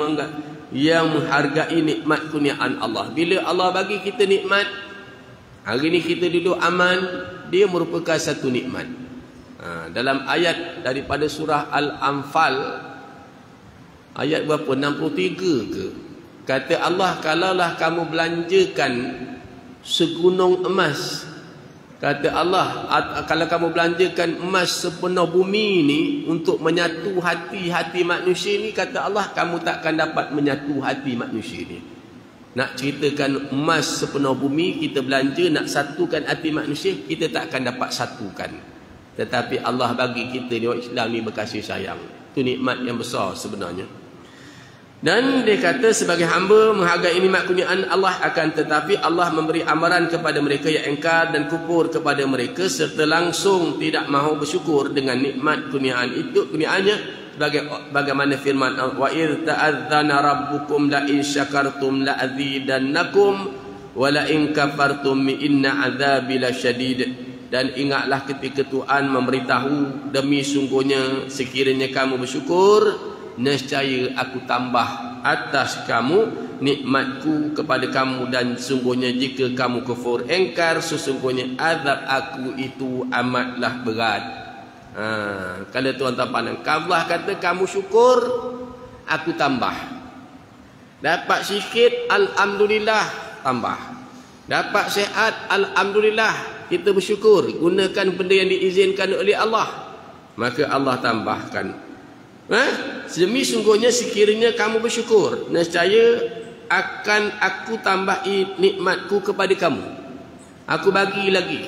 menghargai nikmat kurniaan Allah. Bila Allah bagi kita nikmat, hari ni kita duduk aman, dia merupakan satu nikmat. Dalam ayat daripada surah Al-Anfal, ayat berapa? 63 ke? Kata Allah, kalaulah kamu belanjakan segunung emas, kata Allah, kalau kamu belanjakan emas sepenuh bumi ni untuk menyatu hati-hati manusia ni, kata Allah, kamu takkan dapat menyatu hati manusia ni. Nak ceritakan emas sepenuh bumi, kita belanja nak satukan hati manusia, kita takkan dapat satukan. Tetapi Allah bagi kita ni, orang Islam ni berkasih sayang. Itu nikmat yang besar sebenarnya. Dan dia kata sebagai hamba menghargai nikmat kurniaan Allah, akan tetapi Allah memberi amaran kepada mereka yang engkar dan kufur kepada mereka serta langsung tidak mahu bersyukur dengan nikmat kurniaan itu, kurniaannya, bagaimana firman wa idz ta'adzana rabbukum la in syakartum la azidannakum wa la in kafartum inna azabi lasyadid. Dan ingatlah ketika Tuhan memberitahu, demi sungguhnya sekiranya kamu bersyukur, nescaya aku tambah atas kamu nikmatku kepada kamu, dan sungguhnya jika kamu kufur engkar, sesungguhnya azab aku itu amatlah berat. Kalau tuan-tuan pandang, Allah kata kamu syukur, aku tambah. Dapat sikit, alhamdulillah, tambah. Dapat sihat, alhamdulillah, kita bersyukur. Gunakan benda yang diizinkan oleh Allah, maka Allah tambahkan. Demi sungguhnya sekiranya kamu bersyukur, nescaya akan aku tambahi nikmatku kepada kamu. Aku bagi lagi.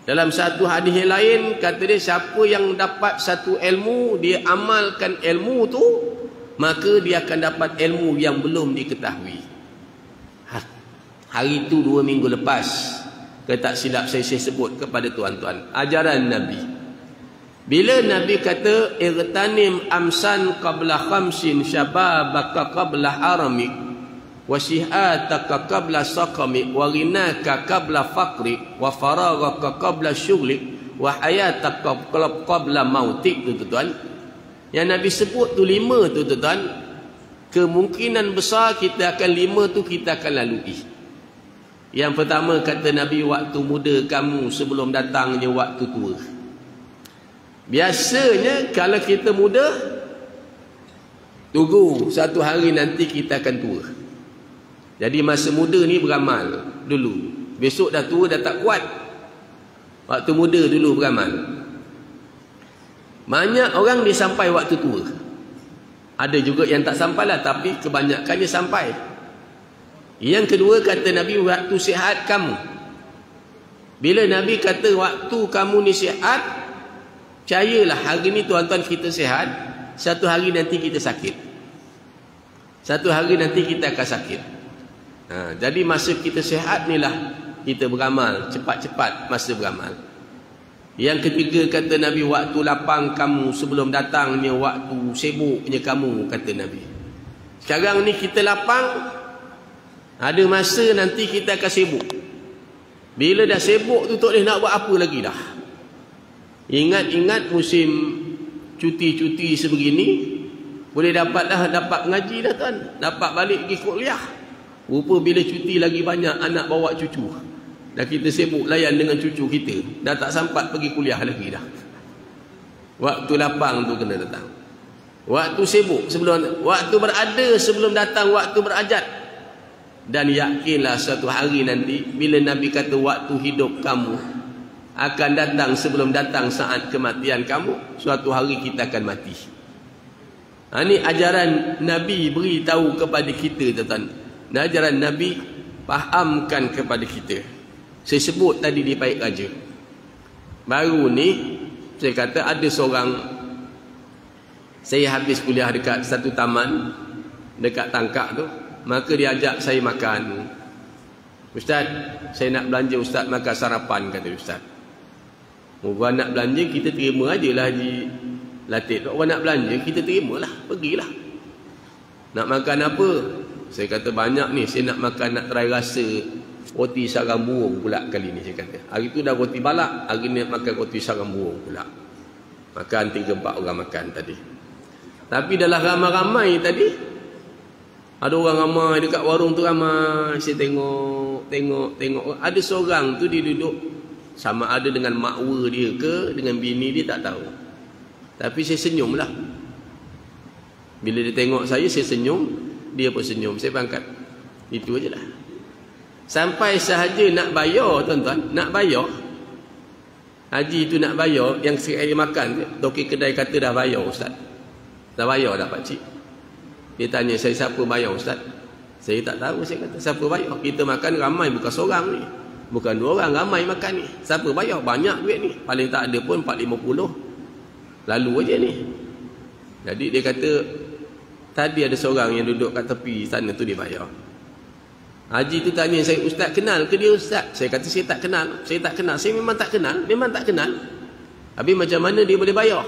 Dalam satu hadis yang lain kata dia, siapa yang dapat satu ilmu, dia amalkan ilmu tu, maka dia akan dapat ilmu yang belum diketahui. Hari itu 2 minggu lepas, kalau tak silap saya sebut kepada tuan-tuan ajaran Nabi. Bila Nabi kata irtanim amsan qabla khamsin syababaka qabla haramik wa shihataka qabla saqamik wa ghinaka qabla faqrik wa faragaka qabla syughlik wa hayataka qabla mautik. Tu tuan, yang Nabi sebut tu 5 tu tuan, kemungkinan besar kita akan 5 tu kita akan lalui. Yang pertama kata Nabi, waktu muda kamu sebelum datangnya waktu tua. Biasanya kalau kita muda, tunggu satu hari nanti kita akan tua. Jadi masa muda ni beramal dulu. Besok dah tua, dah tak kuat. Waktu muda dulu beramal. Banyak orang dia sampai waktu tua. Ada juga yang tak sampai lah, tapi kebanyakannya sampai. Yang kedua kata Nabi, waktu sihat kamu. Bila Nabi kata waktu kamu ni sihat, percayalah hari ni tuan-tuan kita sihat, satu hari nanti kita sakit. Satu hari nanti kita akan sakit. Jadi masa kita sihat ni lah kita beramal, cepat-cepat masa beramal. Yang ketiga kata Nabi, waktu lapang kamu sebelum datangnya waktu sibuknya kamu, kata Nabi. Sekarang ni kita lapang, ada masa nanti kita akan sibuk. Bila dah sibuk tu tak boleh nak buat apa lagi dah. Ingat-ingat musim cuti-cuti sebegini, boleh dapat ngaji dah tuan. Dapat balik pergi kuliah. Rupa bila cuti lagi banyak anak bawa cucu. Dah kita sibuk layan dengan cucu kita. Dah tak sempat pergi kuliah lagi dah. Waktu lapang tu kena datang. Waktu sibuk sebelum, waktu berada sebelum datang waktu berajat. Dan yakinlah suatu hari nanti bila Nabi kata waktu hidup kamu akan datang sebelum datang saat kematian kamu, suatu hari kita akan mati. Ini ajaran Nabi beritahu kepada kita tuan-tuan. Ajaran Nabi fahamkan kepada kita. Saya sebut tadi di Paik Raja. Baru ni saya kata ada seorang, saya habis kuliah dekat satu taman dekat Tangkak tu. Maka dia ajak saya makan. Ustaz, saya nak belanja Ustaz makan sarapan, kata Ustaz. Orang nak belanja kita terima aje lah Haji Latif. Orang nak belanja kita terima lah, pergilah. Nak makan apa? Saya kata banyak ni, saya nak makan, nak try rasa roti sarang burung pula kali ni, saya kata. Hari tu dah roti balak, hari ni nak makan roti sarang burung pula. Makan 3-4 orang makan tadi. Tapi dalam ramai-ramai tadi, ada orang ramai dekat warung tu, ramai. Saya tengok. Ada seorang tu dia duduk, sama ada dengan makwa dia ke dengan bini dia tak tahu. Tapi saya senyum lah. Bila dia tengok saya senyum, dia pun senyum. Saya bangkat. Itu aja lah. Sampai sahaja nak bayar tuan-tuan, nak bayar. Haji tu nak bayar, yang saya makan, toki kedai kata dah bayar Ustaz. Dah bayar dah pakcik. Dia tanya saya, siapa bayar Ustaz? Saya tak tahu, saya kata siapa bayar? Kita makan ramai, bukan seorang ni, bukan 2 orang, ramai makan ni. Siapa bayar? Banyak duit ni, paling tak ada pun 450 lalu aja ni. Jadi dia kata tadi ada seorang yang duduk kat tepi sana tu dia bayar. Haji tu tanya saya, Ustaz kenal ke dia Ustaz? Saya kata saya tak kenal. Saya memang tak kenal. Habis macam mana dia boleh bayar?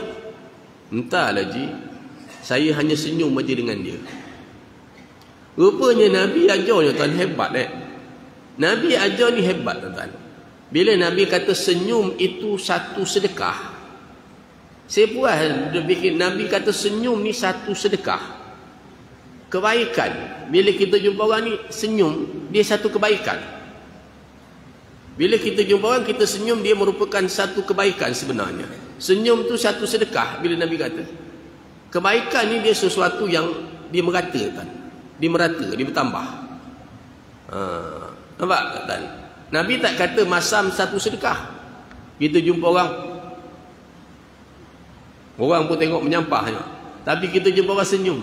Entahlah Haji, saya hanya senyum aja dengan dia. Rupanya Nabi ajar ni tuan hebat Nabi ajar ni hebat tuan. Bila Nabi kata senyum itu satu sedekah, saya puas bikin Nabi kata senyum ni satu sedekah, kebaikan. Bila kita jumpa orang ni senyum, dia satu kebaikan. Bila kita jumpa orang kita senyum, dia merupakan satu kebaikan sebenarnya. Senyum tu satu sedekah. Bila Nabi kata kebaikan ni dia sesuatu yang dia merata kan? Dia merata, dia bertambah. Nampak kan? Nabi tak kata masam satu sedekah. Kita jumpa orang pun tengok menyampah. Tapi kita jumpa orang senyum.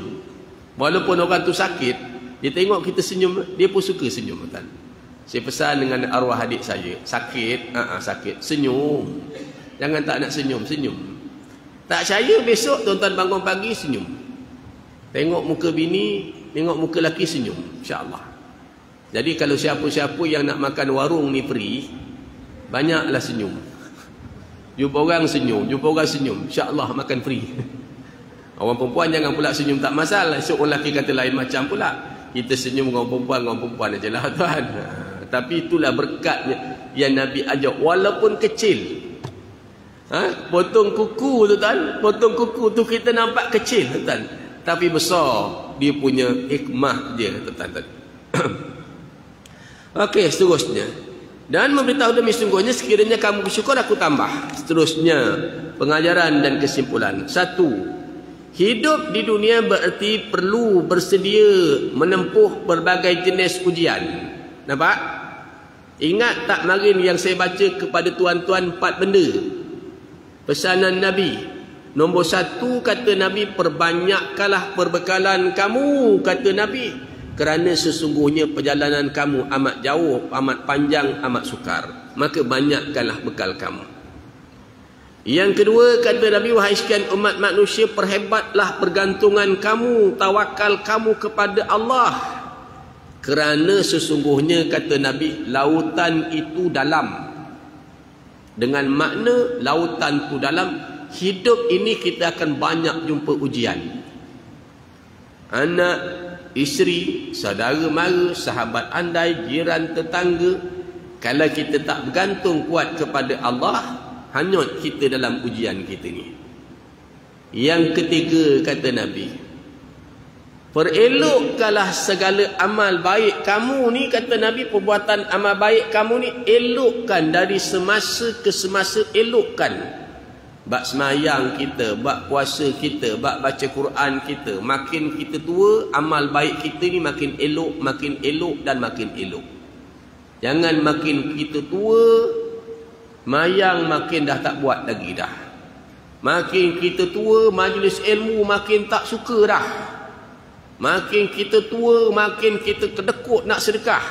Walaupun orang tu sakit, dia tengok kita senyum, dia pun suka senyum kan? Saya pesan dengan arwah adik saya, sakit, sakit, senyum. Jangan tak nak senyum, senyum. Tak percaya besok tuan-tuan bangun pagi senyum. Tengok muka bini, tengok muka laki senyum, insya-Allah. Jadi kalau siapa-siapa yang nak makan warung ni free, banyaklah senyum. Jumpa orang senyum, jumpa orang senyum, insya-Allah makan free. Orang perempuan jangan pula senyum tak masalah. Esok orang lelaki kata lain macam pula. Kita senyum dengan orang perempuan ajalah tuan. Tapi itulah berkatnya yang Nabi ajar walaupun kecil. Potong kuku tu tuan, potong kuku tu kita nampak kecil tuan, tapi besar dia punya hikmah dia tuan. Okey, seterusnya. Dan memberitahu demi sungguhnya sekiranya kamu bersyukur aku tambah. Seterusnya pengajaran dan kesimpulan. 1. Hidup di dunia bererti perlu bersedia menempuh berbagai jenis ujian. Nampak? Ingat tak marin yang saya baca kepada tuan-tuan 4 benda. Pesanan Nabi. Nombor 1 kata Nabi, perbanyakkanlah perbekalan kamu, kata Nabi. Kerana sesungguhnya perjalanan kamu amat jauh, amat panjang, amat sukar. Maka banyakkanlah bekal kamu. Yang kedua kata Nabi, wahai sekalian umat manusia, perhebatlah pergantungan kamu, tawakal kamu kepada Allah. Kerana sesungguhnya kata Nabi, lautan itu dalam. Dengan makna lautan itu dalam, hidup ini kita akan banyak jumpa ujian. Anak, isteri, saudara mara, sahabat andai, jiran, tetangga. Kalau kita tak bergantung kuat kepada Allah, hanyut kita dalam ujian kita ni. Yang ketiga kata Nabi, perelokkanlah segala amal baik kamu ni, kata Nabi, perbuatan amal baik kamu ni elokkan dari semasa ke semasa, elokkan. Bak semayang kita, bak puasa kita, bak baca Quran kita. Makin kita tua, amal baik kita ni makin elok dan makin elok. Jangan makin kita tua, mayang makin dah tak buat lagi dah. Makin kita tua, majlis ilmu makin tak suka dah. Makin kita tua, makin kita kedekut nak sedekah.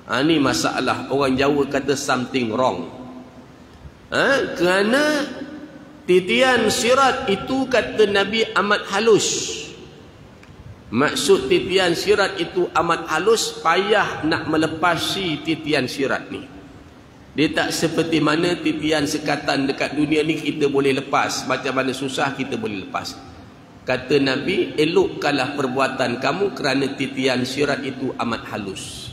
Ini masalah. Orang Jawa kata something wrong. Kerana titian sirat itu kata Nabi amat halus. Maksud titian sirat itu amat halus, payah nak melepasi titian sirat ni. Dia tak seperti mana titian sekatan dekat dunia ni kita boleh lepas. Macam mana susah kita boleh lepas. Kata Nabi, elokkanlah perbuatan kamu kerana titian sirat itu amat halus.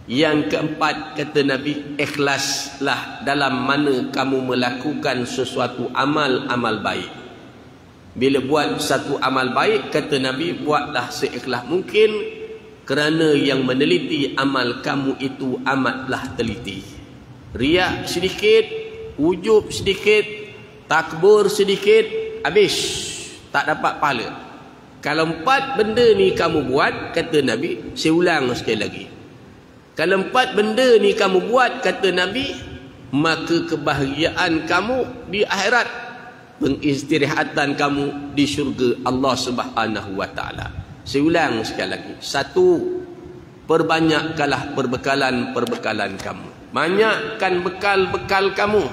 Yang keempat kata Nabi, ikhlaslah dalam mana kamu melakukan sesuatu amal baik. Bila buat satu amal baik, kata Nabi, buatlah seikhlas mungkin, kerana yang meneliti amal kamu itu amatlah teliti. Riak sedikit, ujub sedikit, takbur sedikit, habis. Tak dapat pahala. Kalau 4 benda ni kamu buat, kata Nabi, saya ulang sekali lagi. Kalau 4 benda ni kamu buat, kata Nabi, maka kebahagiaan kamu di akhirat, pengistirahatan kamu di syurga Allah Subhanahu wa taala. Saya ulang sekali lagi. 1, perbanyakkanlah perbekalan kamu. Banyakkan bekal-bekal kamu.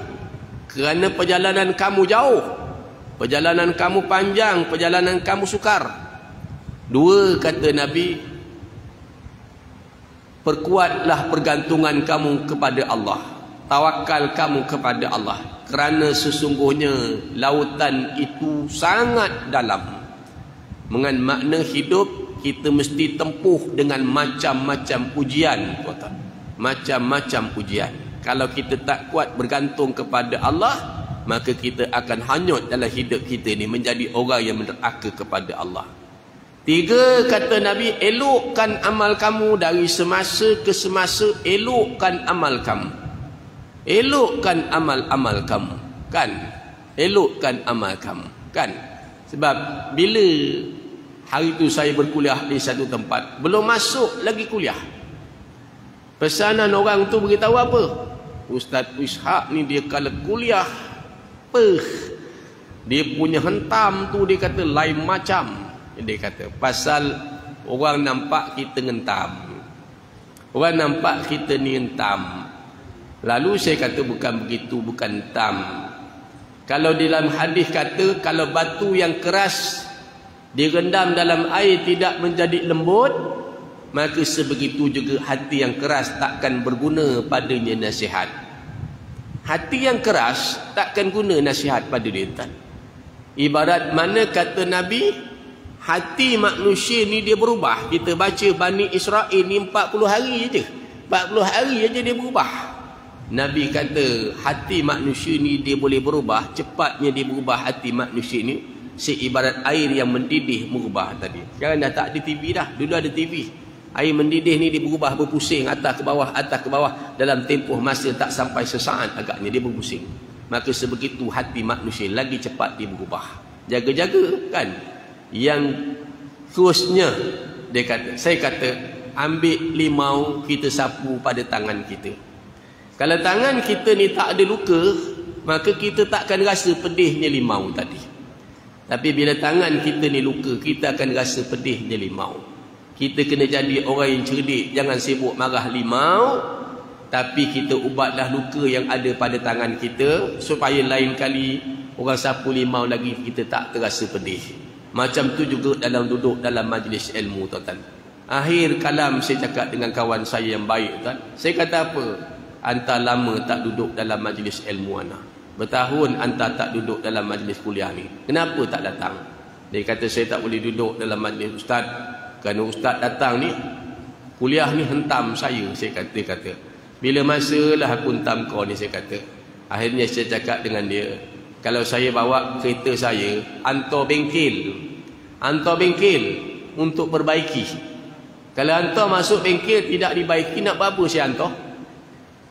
Kerana perjalanan kamu jauh. Perjalanan kamu panjang, perjalanan kamu sukar. 2 kata Nabi, perkuatlah pergantungan kamu kepada Allah. Tawakal kamu kepada Allah. Kerana sesungguhnya lautan itu sangat dalam. Dengan makna hidup, kita mesti tempuh dengan macam-macam ujian. Macam-macam ujian. Kalau kita tak kuat bergantung kepada Allah, maka kita akan hanyut dalam hidup kita ni menjadi orang yang menderhaka kepada Allah. 3 kata Nabi, elokkan amal kamu dari semasa ke semasa, elokkan amal kamu. Elokkan amal-amal kamu, kan? Elokkan amal kamu, kan? Sebab bila hari tu saya berkuliah di satu tempat, belum masuk lagi kuliah, pesanan orang tu beritahu apa? Ustaz Ishaq ni dia kalau kuliah, dia punya hentam tu dia kata lain macam. Dia kata pasal orang nampak kita ngentam. Orang nampak kita ni entam. Lalu saya kata bukan begitu, bukan entam. Kalau dalam hadis kata, kalau batu yang keras direndam dalam air tidak menjadi lembut, maka sebegitu juga hati yang keras takkan berguna padanya nasihat. Hati yang keras takkan guna nasihat pada dia. Ibarat mana kata Nabi, hati manusia ni dia berubah. Kita baca Bani Israel ni 40 hari je. 40 hari je dia berubah. Nabi kata hati manusia ni dia boleh berubah. Cepatnya dia berubah hati manusia ni. Seibarat air yang mendidih berubah tadi. Sekarang dah tak ada TV dah. Dulu ada TV. Air mendidih ni dia berubah, berpusing atas ke bawah, atas ke bawah. Dalam tempoh masa tak sampai sesaat agaknya dia berpusing. Maka sebegitu hati manusia, lagi cepat dia berubah. Jaga-jaga kan. Yang terusnya dia kata, saya kata ambil limau kita sapu pada tangan kita. Kalau tangan kita ni tak ada luka, maka kita takkan rasa pedihnya limau tadi. Tapi bila tangan kita ni luka, kita akan rasa pedihnya limau. Kita kena jadi orang yang cerdik. Jangan sibuk marah limau, tapi kita ubatlah luka yang ada pada tangan kita, supaya lain kali orang sapu limau lagi kita tak terasa pedih. Macam tu juga dalam duduk dalam majlis ilmu, tuan-tuan. Akhir kalam saya cakap dengan kawan saya yang baik, tuan. Saya kata apa? Anta lama tak duduk dalam majlis ilmu ana. Bertahun anta tak duduk dalam majlis kuliah ni. Kenapa tak datang? Dia kata saya tak boleh duduk dalam majlis ustaz. Kerana ustaz datang ni, kuliah ni hentam saya kata. Bila masalah aku hentam kau ni, saya kata. Akhirnya saya cakap dengan dia, kalau saya bawa kereta saya, hantar bengkel untuk perbaiki. Kalau hantar masuk bengkel tidak dibaiki, nak buat apa saya hantar?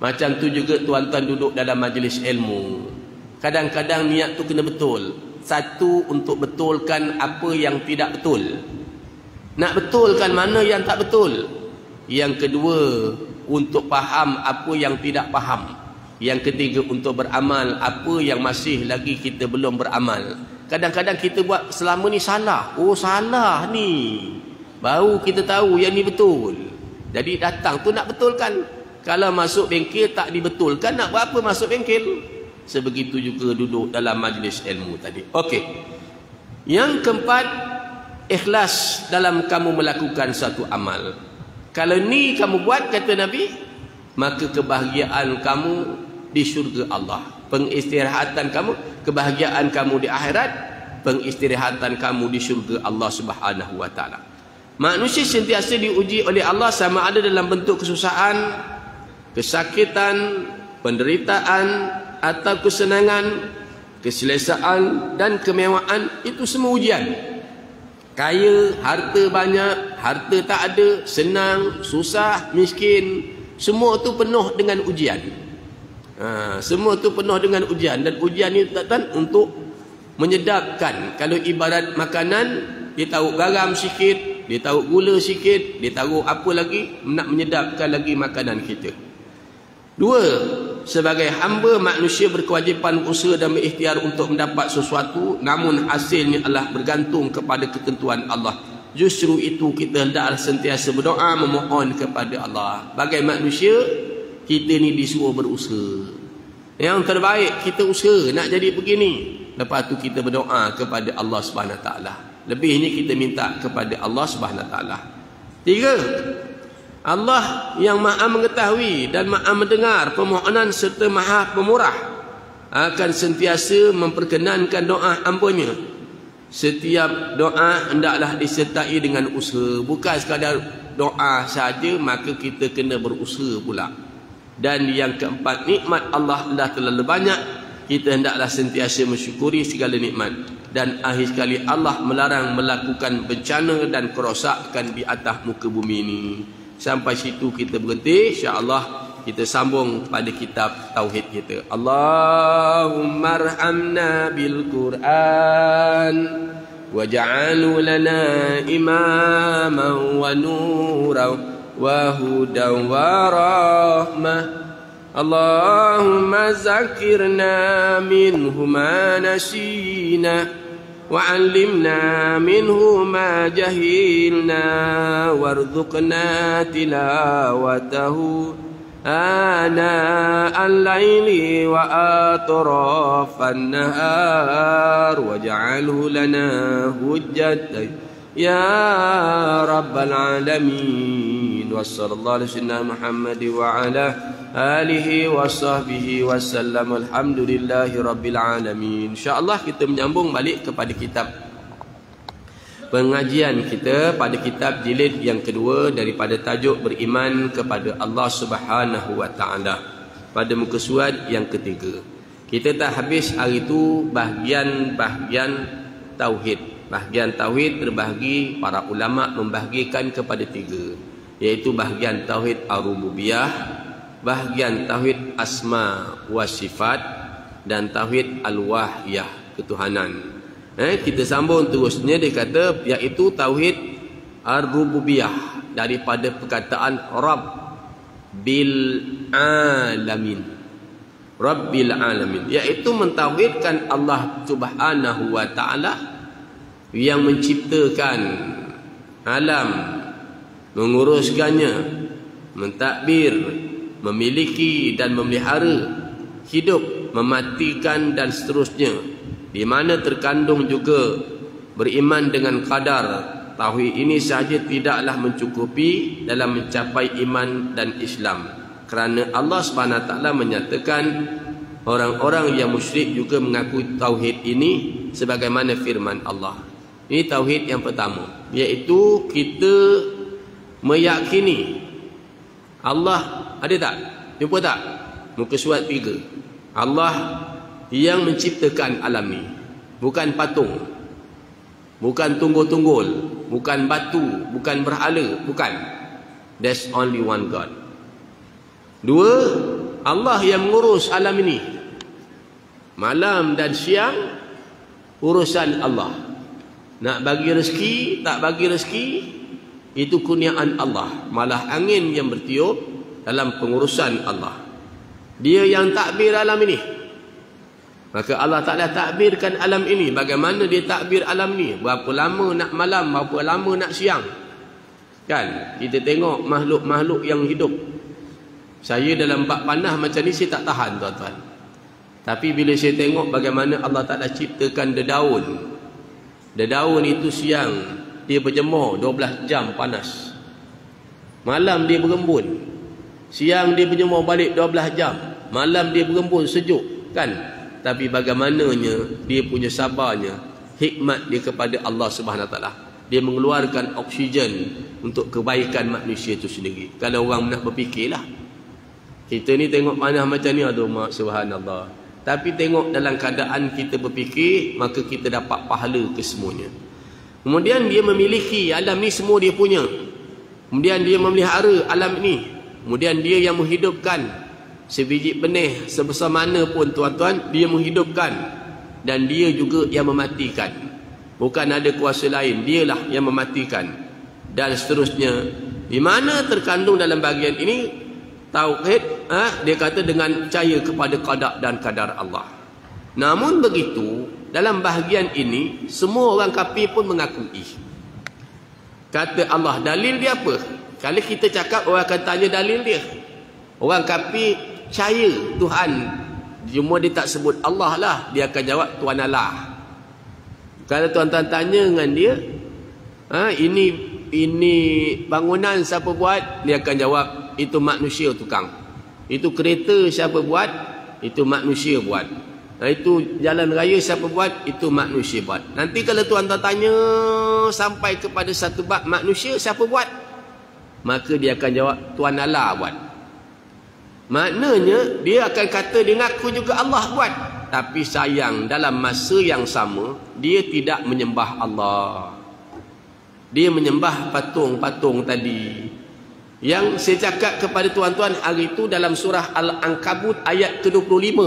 Macam tu juga tuan-tuan duduk dalam majlis ilmu. Kadang-kadang niat tu kena betul. Satu, untuk betulkan apa yang tidak betul. Nak betulkan mana yang tak betul. Yang kedua, untuk faham apa yang tidak faham. Yang ketiga, untuk beramal apa yang masih lagi kita belum beramal. Kadang-kadang kita buat selama ni salah. Oh, salah ni. Baru kita tahu yang ni betul. Jadi datang tu nak betulkan. Kalau masuk bengkel tak dibetulkan, nak buat apa masuk bengkel? Sebegitu juga duduk dalam majlis ilmu tadi. Okey. Yang keempat, ikhlas dalam kamu melakukan satu amal. Kalau ni kamu buat, kata Nabi, maka kebahagiaan kamu di syurga Allah. Pengistirahatan kamu, kebahagiaan kamu di akhirat, pengistirahatan kamu di syurga Allah Subhanahu wa taala. Manusia sentiasa diuji oleh Allah, sama ada dalam bentuk kesusahan, kesakitan, penderitaan, atau kesenangan, keselesaan dan kemewahan. Itu semua ujian. Kaya, harta banyak, harta tak ada, senang, susah, miskin, semua tu penuh dengan ujian. Semua tu penuh dengan ujian. Dan ujian ni tak untuk menyedapkan. Kalau ibarat makanan, dia taruh garam sikit, dia taruh gula sikit, dia taruh apa lagi, nak menyedapkan lagi makanan kita. Dua, sebagai hamba manusia berkewajipan usaha dan berikhtiar untuk mendapat sesuatu, namun hasilnya adalah bergantung kepada ketentuan Allah. Justru itu kita hendaklah sentiasa berdoa memohon kepada Allah. Bagai manusia, kita ni disuruh berusaha. Yang terbaik kita usaha nak jadi begini. Lepas tu kita berdoa kepada Allah SWT. Lebihnya kita minta kepada Allah SWT. Tiga, Allah yang maha mengetahui dan maha mendengar permohonan serta maha pemurah akan sentiasa memperkenankan doa hamba-Nya. Setiap doa hendaklah disertai dengan usaha. Bukan sekadar doa saja, maka kita kena berusaha pula. Dan yang keempat, nikmat Allah dah terlalu banyak. Kita hendaklah sentiasa mensyukuri segala nikmat. Dan akhir sekali, Allah melarang melakukan bencana dan kerosakan di atas muka bumi ini. Sampai situ kita berhenti. InsyaAllah kita sambung pada kitab Tauhid kita. Allahumma arhamna bil Quran waj'alhu lana imaman wa nuran wa hudan wa rahmah. Allahumma zakirna minhu ma nasina وعلمنا منه ما جهلنا وارزقنا تلاوته آناء الليل وأطراف النهار واجعله لنا حجة يا رب العالمين. وصلى الله على سيدنا محمد وعلى آله وصحبه وسلم. Alhamdulillahi rabbil alamin. InsyaAllah kita menyambung balik kepada kitab pengajian kita pada kitab jilid yang kedua daripada tajuk beriman kepada Allah Subhanahu wa taala pada muka surat yang ketiga. Kita tak habis hari itu bahagian tauhid. Bahagian tauhid terbahagi, para ulama membahagikan kepada tiga, iaitu bahagian tauhid ar-rububiyah, bahagian tauhid asma wa sifat, dan tauhid al-wahiyah, ketuhanan. Kita sambung terusnya, dia kata iaitu tauhid ar-rububiyah daripada perkataan Rabb bil alamin. Rabbil alamin, iaitu mentauhidkan Allah Subhanahu wa taala yang menciptakan alam, menguruskannya, mentadbir, memiliki dan memelihara, hidup, mematikan dan seterusnya, di mana terkandung juga beriman dengan qadar. Tauhid ini sahaja tidaklah mencukupi dalam mencapai iman dan Islam, kerana Allah SWT menyatakan orang-orang yang musyrik juga mengaku tauhid ini sebagaimana firman Allah. Ini tauhid yang pertama, iaitu kita meyakini Allah ada tak? Jumpa tak? Muka surat 3. Allah yang menciptakan alam ni, bukan patung, bukan tunggul-tunggul, bukan batu, bukan berhala, bukan. There's only one God. 2, Allah yang mengurus alam ini, malam dan siang urusan Allah. Nak bagi rezeki, tak bagi rezeki, itu kurniaan Allah. Malah angin yang bertiup dalam pengurusan Allah. Dia yang takbir alam ini. Maka Allah Ta'ala takbirkan alam ini. Bagaimana dia takbir alam ini? Berapa lama nak malam, berapa lama nak siang. Kan? Kita tengok makhluk-makhluk yang hidup. Saya dalam bab panah macam ni saya tak tahan, tuan-tuan. Tapi bila saya tengok bagaimana Allah Ta'ala ciptakan dedaun. Dedaun itu siang dia berjemur 12 jam panas. Malam dia berembun. Siang dia berjemur balik 12 jam. Malam dia berembun sejuk, kan? Tapi bagaimananya dia punya sabarnya, hikmat dia kepada Allah Subhanahu Wa Taala. Dia mengeluarkan oksigen untuk kebaikan manusia itu sendiri. Kalau orang nak berfikirlah. Kita ni tengok panah macam ni, aduh mak subhanallah. Tapi tengok dalam keadaan kita berfikir, maka kita dapat pahala kesemuanya. Kemudian dia memiliki alam ni, semua dia punya. Kemudian dia memelihara alam ni. Kemudian dia yang menghidupkan sebiji benih sebesar mana pun, tuan-tuan, dia menghidupkan. Dan dia juga yang mematikan. Bukan ada kuasa lain, dialah yang mematikan. Dan seterusnya. Di mana terkandung dalam bahagian ini tauhid, dia kata dengan percaya kepada qada dan kadar Allah. Namun begitu, dalam bahagian ini semua orang kafir pun mengakui. Kata Allah, dalil dia apa? Kalau kita cakap, orang akan tanya dalil dia. Orang kafir percaya Tuhan, cuma dia tak sebut Allah lah. Dia akan jawab Tuhan Allah. Kalau tuan-tuan tanya dengan dia, ini bangunan siapa buat? Dia akan jawab, itu manusia tukang. Itu kereta siapa buat? Itu manusia buat. Itu jalan raya siapa buat? Itu manusia buat. Nanti kalau tuan-tuan tanya sampai kepada satu bab manusia siapa buat? Maka dia akan jawab Tuhan Allah buat. Maknanya dia akan kata dia ngaku juga Allah buat. Tapi sayang, dalam masa yang sama dia tidak menyembah Allah. Dia menyembah patung-patung tadi. Yang saya cakap kepada tuan-tuan hari itu dalam surah Al-Ankabut ayat ke-25.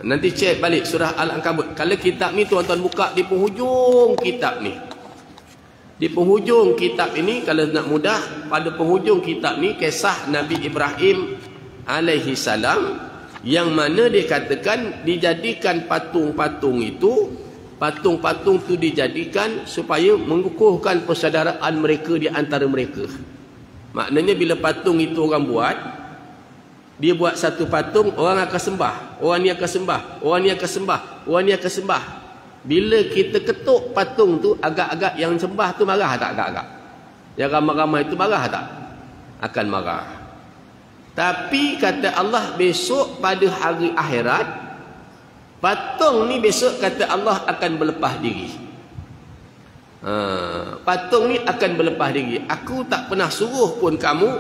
Nanti cek balik surah Al-Ankabut. Kalau kitab ni tuan-tuan buka di penghujung kitab ni. Di penghujung kitab ini, kalau nak mudah, pada penghujung kitab ni kisah Nabi Ibrahim alaihi salam, yang mana dia katakan dijadikan patung-patung itu Patung-patung tu dijadikan supaya mengukuhkan persaudaraan mereka di antara mereka. Maknanya bila patung itu orang buat, dia buat satu patung, orang akan sembah, orang ni akan sembah, orang ni akan sembah, orang ni akan sembah. Bila kita ketuk patung tu, agak-agak yang sembah tu marah tak? Agak-agak yang ramai-ramai itu marah tak? Akan marah. Tapi kata Allah, besok pada hari akhirat, patung ni besok kata Allah akan berlepas diri. Patung ni akan berlepas diri. Aku tak pernah suruh pun kamu,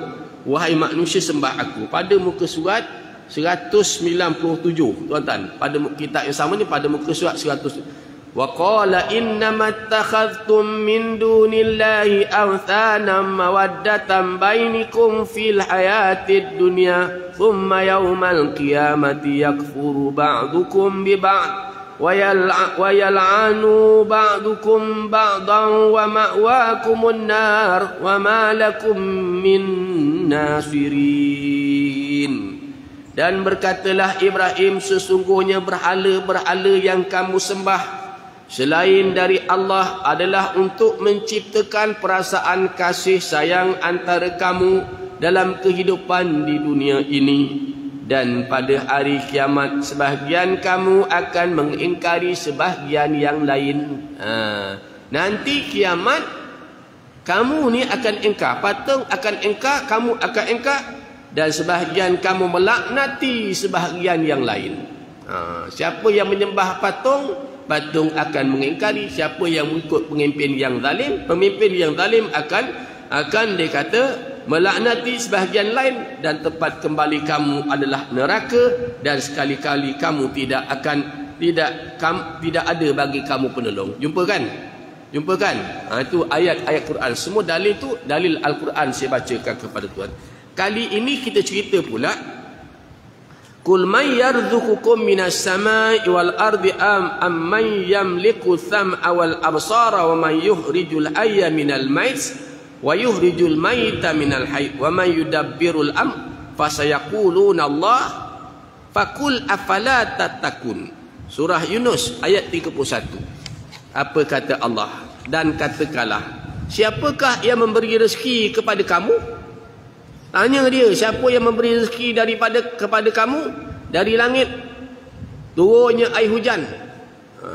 wahai manusia, sembah aku. Pada muka surat 197, tuan-tuan. Pada kitab yang sama ni, pada muka surat 100. Wa qala innamattakhadhtum min dunillahi awthanan mawaddatan bainakum fil hayatid dunya thumma yawmal qiyamati yakfuru ba'dukum bi ba'd wa yal'anu ba'dukum ba'dan wa ma'wakumun nar wa ma lakum min nasirin. Dan berkatalah Ibrahim, sesungguhnya berhala-berhala yang kamu sembah selain dari Allah adalah untuk menciptakan perasaan kasih sayang antara kamu dalam kehidupan di dunia ini, dan pada hari kiamat sebahagian kamu akan mengingkari sebahagian yang lain. Nanti kiamat kamu ni akan ingkar, patung akan ingkar, kamu akan ingkar, dan sebahagian kamu melaknati sebahagian yang lain. Siapa yang menyembah patung, patung akan mengingkari. Siapa yang mengikut pemimpin yang zalim, pemimpin yang zalim akan dia kata melaknati sebahagian lain, dan tempat kembali kamu adalah neraka, dan sekali-kali kamu tidak ada bagi kamu penolong. Jumpa kan? Itu ayat-ayat Quran. Semua dalil tu dalil Al-Quran saya bacakan kepada tuan. Kali ini kita cerita pula, Qul man yarzuqukum minas samai wal ardi amman yamliku sam'a wal absara wa man yukhrijul hayya minal mayt wa yukhrijul mayta minal hayy wa man yudabbirul amr fasayaquluna Allah faqul afala tattaqun. Surah Yunus ayat 31. Apa kata Allah? Dan katakanlah, siapakah yang memberi rezeki kepada kamu? Tanya dia, siapa yang memberi rezeki kepada kamu dari langit turunnya air hujan.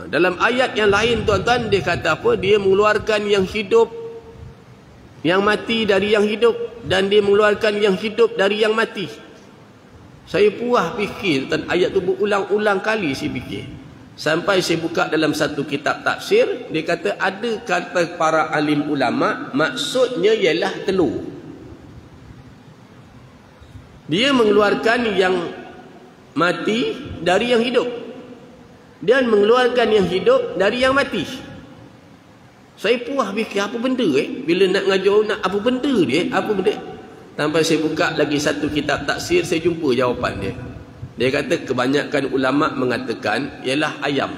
Dalam ayat yang lain tuan-tuan, dia kata apa? Dia mengeluarkan yang hidup, yang mati dari yang hidup, dan dia mengeluarkan yang hidup dari yang mati. Saya puas fikir tentang ayat tu, berulang-ulang kali saya fikir, sampai saya buka dalam satu kitab tafsir. Dia kata ada kata para alim ulama, maksudnya ialah telur. Dia mengeluarkan yang mati dari yang hidup, dan mengeluarkan yang hidup dari yang mati. Saya puas fikir, apa benda bila nak ngajar, nak apa benda dia, apa benda. Sampai saya buka lagi satu kitab tafsir, saya jumpa jawapan dia. Dia kata kebanyakan ulama mengatakan ialah ayam.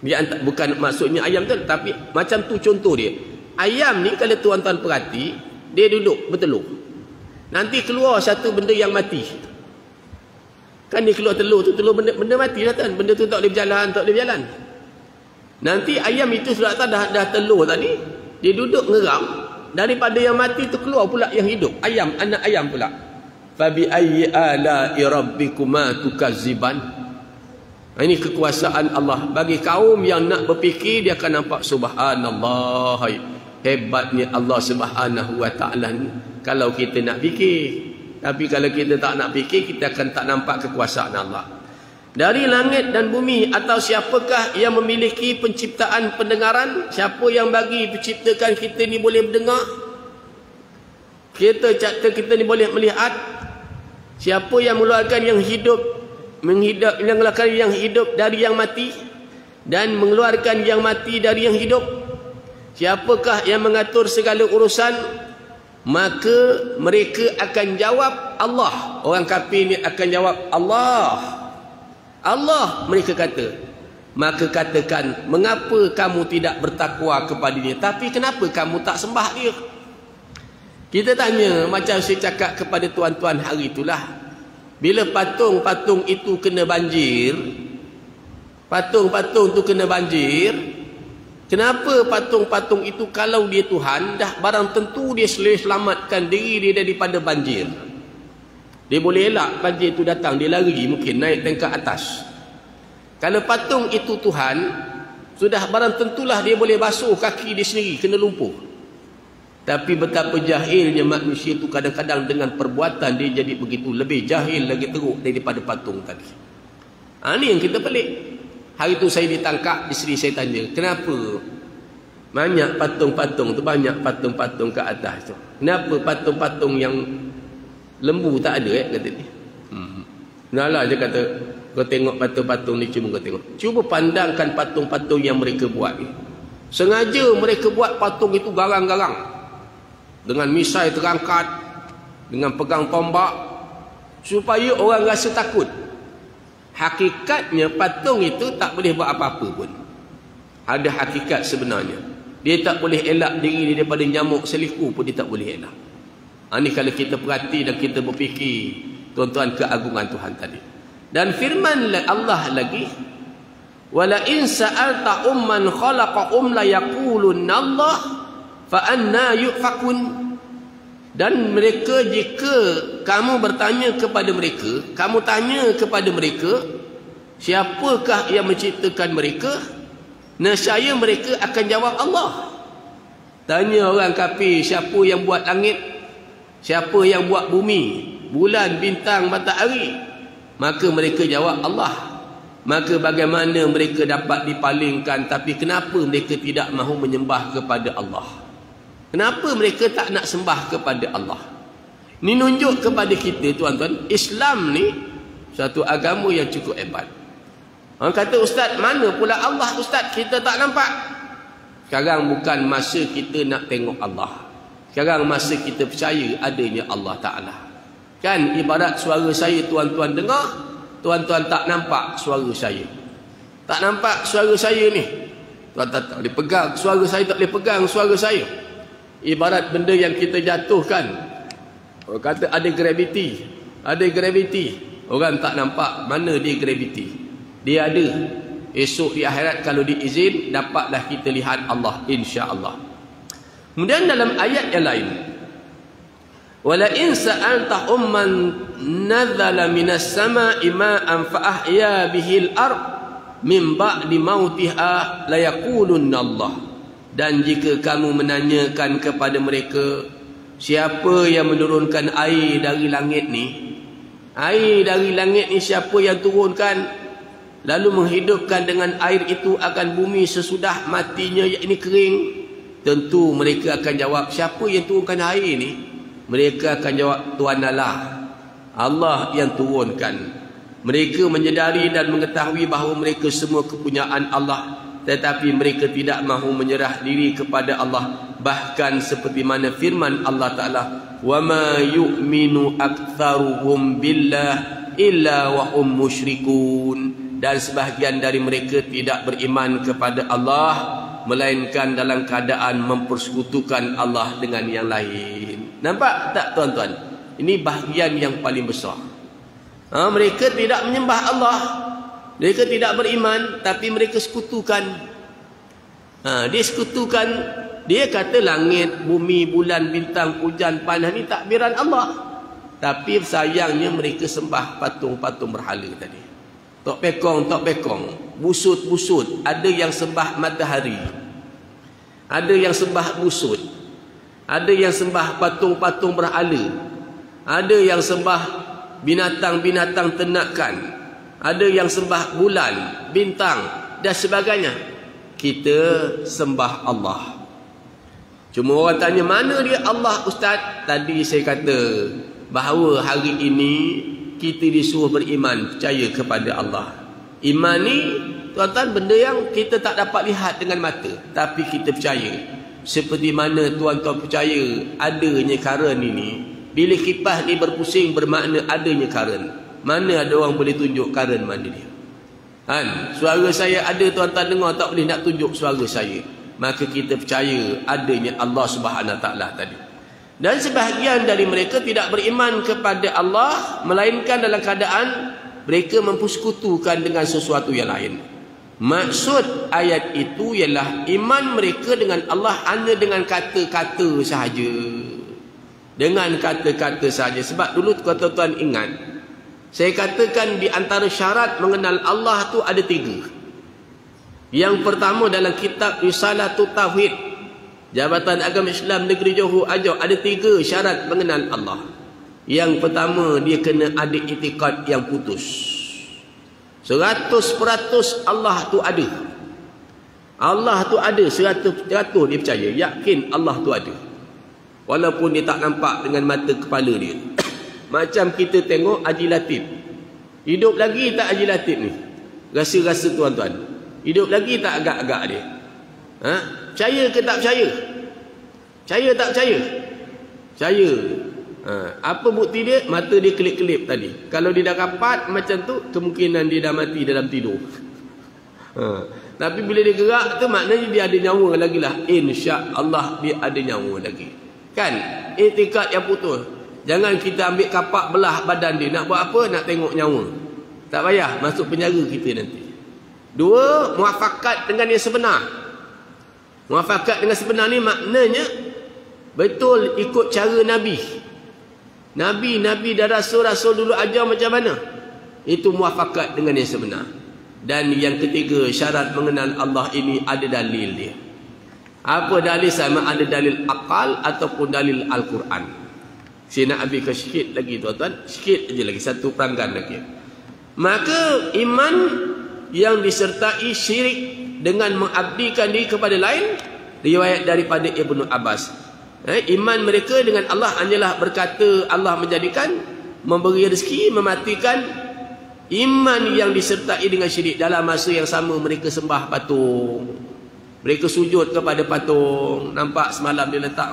Dia bukan maksudnya ayam tu, tapi macam tu contoh dia. Ayam ni kalau tuan-tuan perhati, dia duduk bertelur, nanti keluar satu benda yang mati. Kan dia keluar telur tu, telur benda mati dah kan. Benda tu tak boleh berjalan, Nanti ayam itu sudah dah telur tadi, dia duduk ngeram, daripada yang mati tu keluar pula yang hidup, anak ayam pula. Fabi ayyi ala'i rabbikuma tukazziban. Ini kekuasaan Allah. Bagi kaum yang nak berfikir, dia akan nampak subhanallah, hebatnya Allah Subhanahu wa ta'ala ni kalau kita nak fikir. Tapi kalau kita tak nak fikir, kita akan tak nampak kekuasaan Allah. Dari langit dan bumi, atau siapakah yang memiliki penciptaan pendengaran? Siapa yang bagi penciptakan kita ni boleh mendengar? Kita ni boleh melihat? Siapa yang mengeluarkan yang hidup, mengeluarkan yang hidup dari yang mati, dan mengeluarkan yang mati dari yang hidup? Siapakah yang mengatur segala urusan? Maka mereka akan jawab Allah. Orang kafir ni akan jawab Allah. Mereka kata. Maka katakan, mengapa kamu tidak bertakwa kepadanya? Tapi kenapa kamu tak sembah dia? Kita tanya, macam saya cakap kepada tuan-tuan hari itulah, bila patung-patung itu kena banjir, patung-patung tu kena banjir. Kenapa patung-patung itu kalau dia Tuhan, dah barang tentu dia selamatkan diri dia daripada banjir. Dia boleh elak banjir itu datang, dia lari mungkin naik tingkat atas. Kalau patung itu Tuhan, sudah barang tentulah dia boleh basuh kaki dia sendiri kena lumpuh. Tapi betapa jahilnya manusia itu kadang-kadang dengan perbuatan dia jadi begitu lebih jahil lagi teruk daripada patung tadi. Ini yang kita pelik. Hari itu saya ditangkap, isteri saya tanya, kenapa banyak patung-patung tu, banyak patung-patung ke atas tu? Kenapa patung-patung yang lembu tak ada kata dia. Nalah dia kata, kau tengok patung-patung ni, cuma kau tengok. Cuba pandangkan patung-patung yang mereka buat ni. Sengaja mereka buat patung itu garang-garang. Dengan misai terangkat, dengan pegang tombak, supaya orang rasa takut. Hakikatnya patung itu tak boleh buat apa-apa pun. Ada hakikat sebenarnya. Dia tak boleh elak diri dia daripada nyamuk seliku pun dia tak boleh elak. Ini kalau kita perhati dan kita berfikir, tuan-tuan, keagungan Tuhan tadi. Dan firman Allah lagi, wala in sa'alta umman khalaqa la yaqulunna Allah fa anna yufakun. Dan mereka, jika kamu bertanya kepada mereka, kamu tanya kepada mereka, siapakah yang menciptakan mereka? Nescaya mereka akan jawab Allah. Tanya orang kafir, siapa yang buat langit? Siapa yang buat bumi, bulan, bintang, matahari? Maka mereka jawab Allah. Maka bagaimana mereka dapat dipalingkan? Tapi kenapa mereka tidak mahu menyembah kepada Allah? Kenapa mereka tak nak sembah kepada Allah? Ini nunjuk kepada kita, tuan-tuan, Islam ni satu agama yang cukup hebat. Orang kata, ustaz, mana pula Allah, ustaz? Kita tak nampak. Sekarang bukan masa kita nak tengok Allah. Sekarang masa kita percaya adanya Allah Ta'ala. Kan ibarat suara saya tuan-tuan dengar, tuan-tuan tak nampak suara saya. Tak nampak suara saya ni. Tuan-tuan tak boleh pegang suara saya, tak boleh pegang suara saya. Ibarat benda yang kita jatuhkan. Orang kata ada graviti. Ada graviti. Orang tak nampak mana dia graviti. Dia ada. Esok di akhirat kalau diizin, dapatlah kita lihat Allah, insya-Allah. Kemudian dalam ayat yang lain, wala in sa'alta umman nazala minas sama'i ma'an fa ahya bihil ard min ba'di mautiha la yaqulunna Allah. Dan jika kamu menanyakan kepada mereka, siapa yang menurunkan air dari langit ni? Air dari langit ni siapa yang turunkan? Lalu menghidupkan dengan air itu akan bumi sesudah matinya yang ini kering. Tentu mereka akan jawab, siapa yang turunkan air ni? Mereka akan jawab, Tuhan Allah yang turunkan. Mereka menyedari dan mengetahui bahawa mereka semua kepunyaan Allah, tetapi mereka tidak mahu menyerah diri kepada Allah. Bahkan seperti mana firman Allah Ta'ala, وَمَا يُؤْمِنُ أَكْثَرُهُمْ بِاللَّهِ إِلَّا وَهُمْ مُشْرِكُونَ. Dan sebahagian dari mereka tidak beriman kepada Allah, melainkan dalam keadaan mempersekutukan Allah dengan yang lain. Nampak tak tuan-tuan? Ini bahagian yang paling besar. Mereka tidak menyembah Allah, mereka tidak beriman, tapi mereka sekutukan. Dia sekutukan. Dia kata langit, bumi, bulan, bintang, hujan, panas ni takbiran Allah. Tapi sayangnya mereka sembah patung-patung berhala tadi. Tok pekong, busut-busut. Ada yang sembah matahari, ada yang sembah busut, ada yang sembah patung-patung berhala, ada yang sembah binatang-binatang ternakan, ada yang sembah bulan, bintang dan sebagainya. Kita sembah Allah. Cuma orang tanya, mana dia Allah, ustaz? Tadi saya kata bahawa hari ini kita disuruh beriman, percaya kepada Allah. Iman ni, tuan-tuan, benda yang kita tak dapat lihat dengan mata, tapi kita percaya. Seperti mana tuan-tuan percaya adanya current ini. Bila kipas ni berpusing, bermakna adanya current. Mana ada orang boleh tunjuk current mana dia? Suara saya ada, tuan-tuan dengar, tak boleh nak tunjuk suara saya. Maka kita percaya adanya Allah Subhanahu Wa Taala tadi. Dan sebahagian dari mereka tidak beriman kepada Allah, melainkan dalam keadaan mereka mempersekutukan dengan sesuatu yang lain. Maksud ayat itu ialah iman mereka dengan Allah hanya dengan kata-kata sahaja. Dengan kata-kata sahaja. Sebab dulu tuan-tuan ingat, saya katakan di antara syarat mengenal Allah tu ada 3. Yang pertama dalam kitab Risalatut Tauhid, Jabatan Agama Islam Negeri Johor Ajau, ada 3 syarat mengenal Allah. Yang pertama, dia kena ada itikad yang putus. 100% Allah tu ada. Allah tu ada 100% dia percaya, yakin Allah tu ada. Walaupun dia tak nampak dengan mata kepala dia. Macam kita tengok Haji Latif. Hidup lagi tak Haji Latif ni? Rasa-rasa tuan-tuan. Hidup lagi tak agak-agak dia? Percaya ke tak percaya? Percaya tak percaya? Percaya. Apa bukti dia? Mata dia kelip-kelip tadi. Kalau dia dah rapat macam tu, kemungkinan dia dah mati dalam tidur. Tapi bila dia gerak tu, maknanya dia ada nyawa lagi lah. InsyaAllah dia ada nyawa lagi. Kan? Itikad yang putus. Jangan kita ambil kapak belah badan dia. Nak buat apa? Nak tengok nyawa. Tak payah masuk penjara kita nanti. 2, muafakat dengan yang sebenar. Muafakat dengan sebenar ni maknanya betul ikut cara Nabi. Nabi dan Rasul dulu ajar macam mana? Itu muafakat dengan yang sebenar. Dan yang ketiga, syarat mengenal Allah ini ada dalil dia. Apa dalil? Sama ada dalil akal ataupun dalil Al-Quran. Saya nak ambil sikit lagi tuan-tuan. Sikit aja lagi, 1 peranggan lagi. Maka iman yang disertai syirik dengan mengabdikan diri kepada lain, riwayat daripada Ibnu Abbas. Iman mereka dengan Allah hanyalah berkata Allah menjadikan, memberi rezeki, mematikan. Iman yang disertai dengan syirik, dalam masa yang sama mereka sembah patung, mereka sujud kepada patung. Nampak semalam dia letak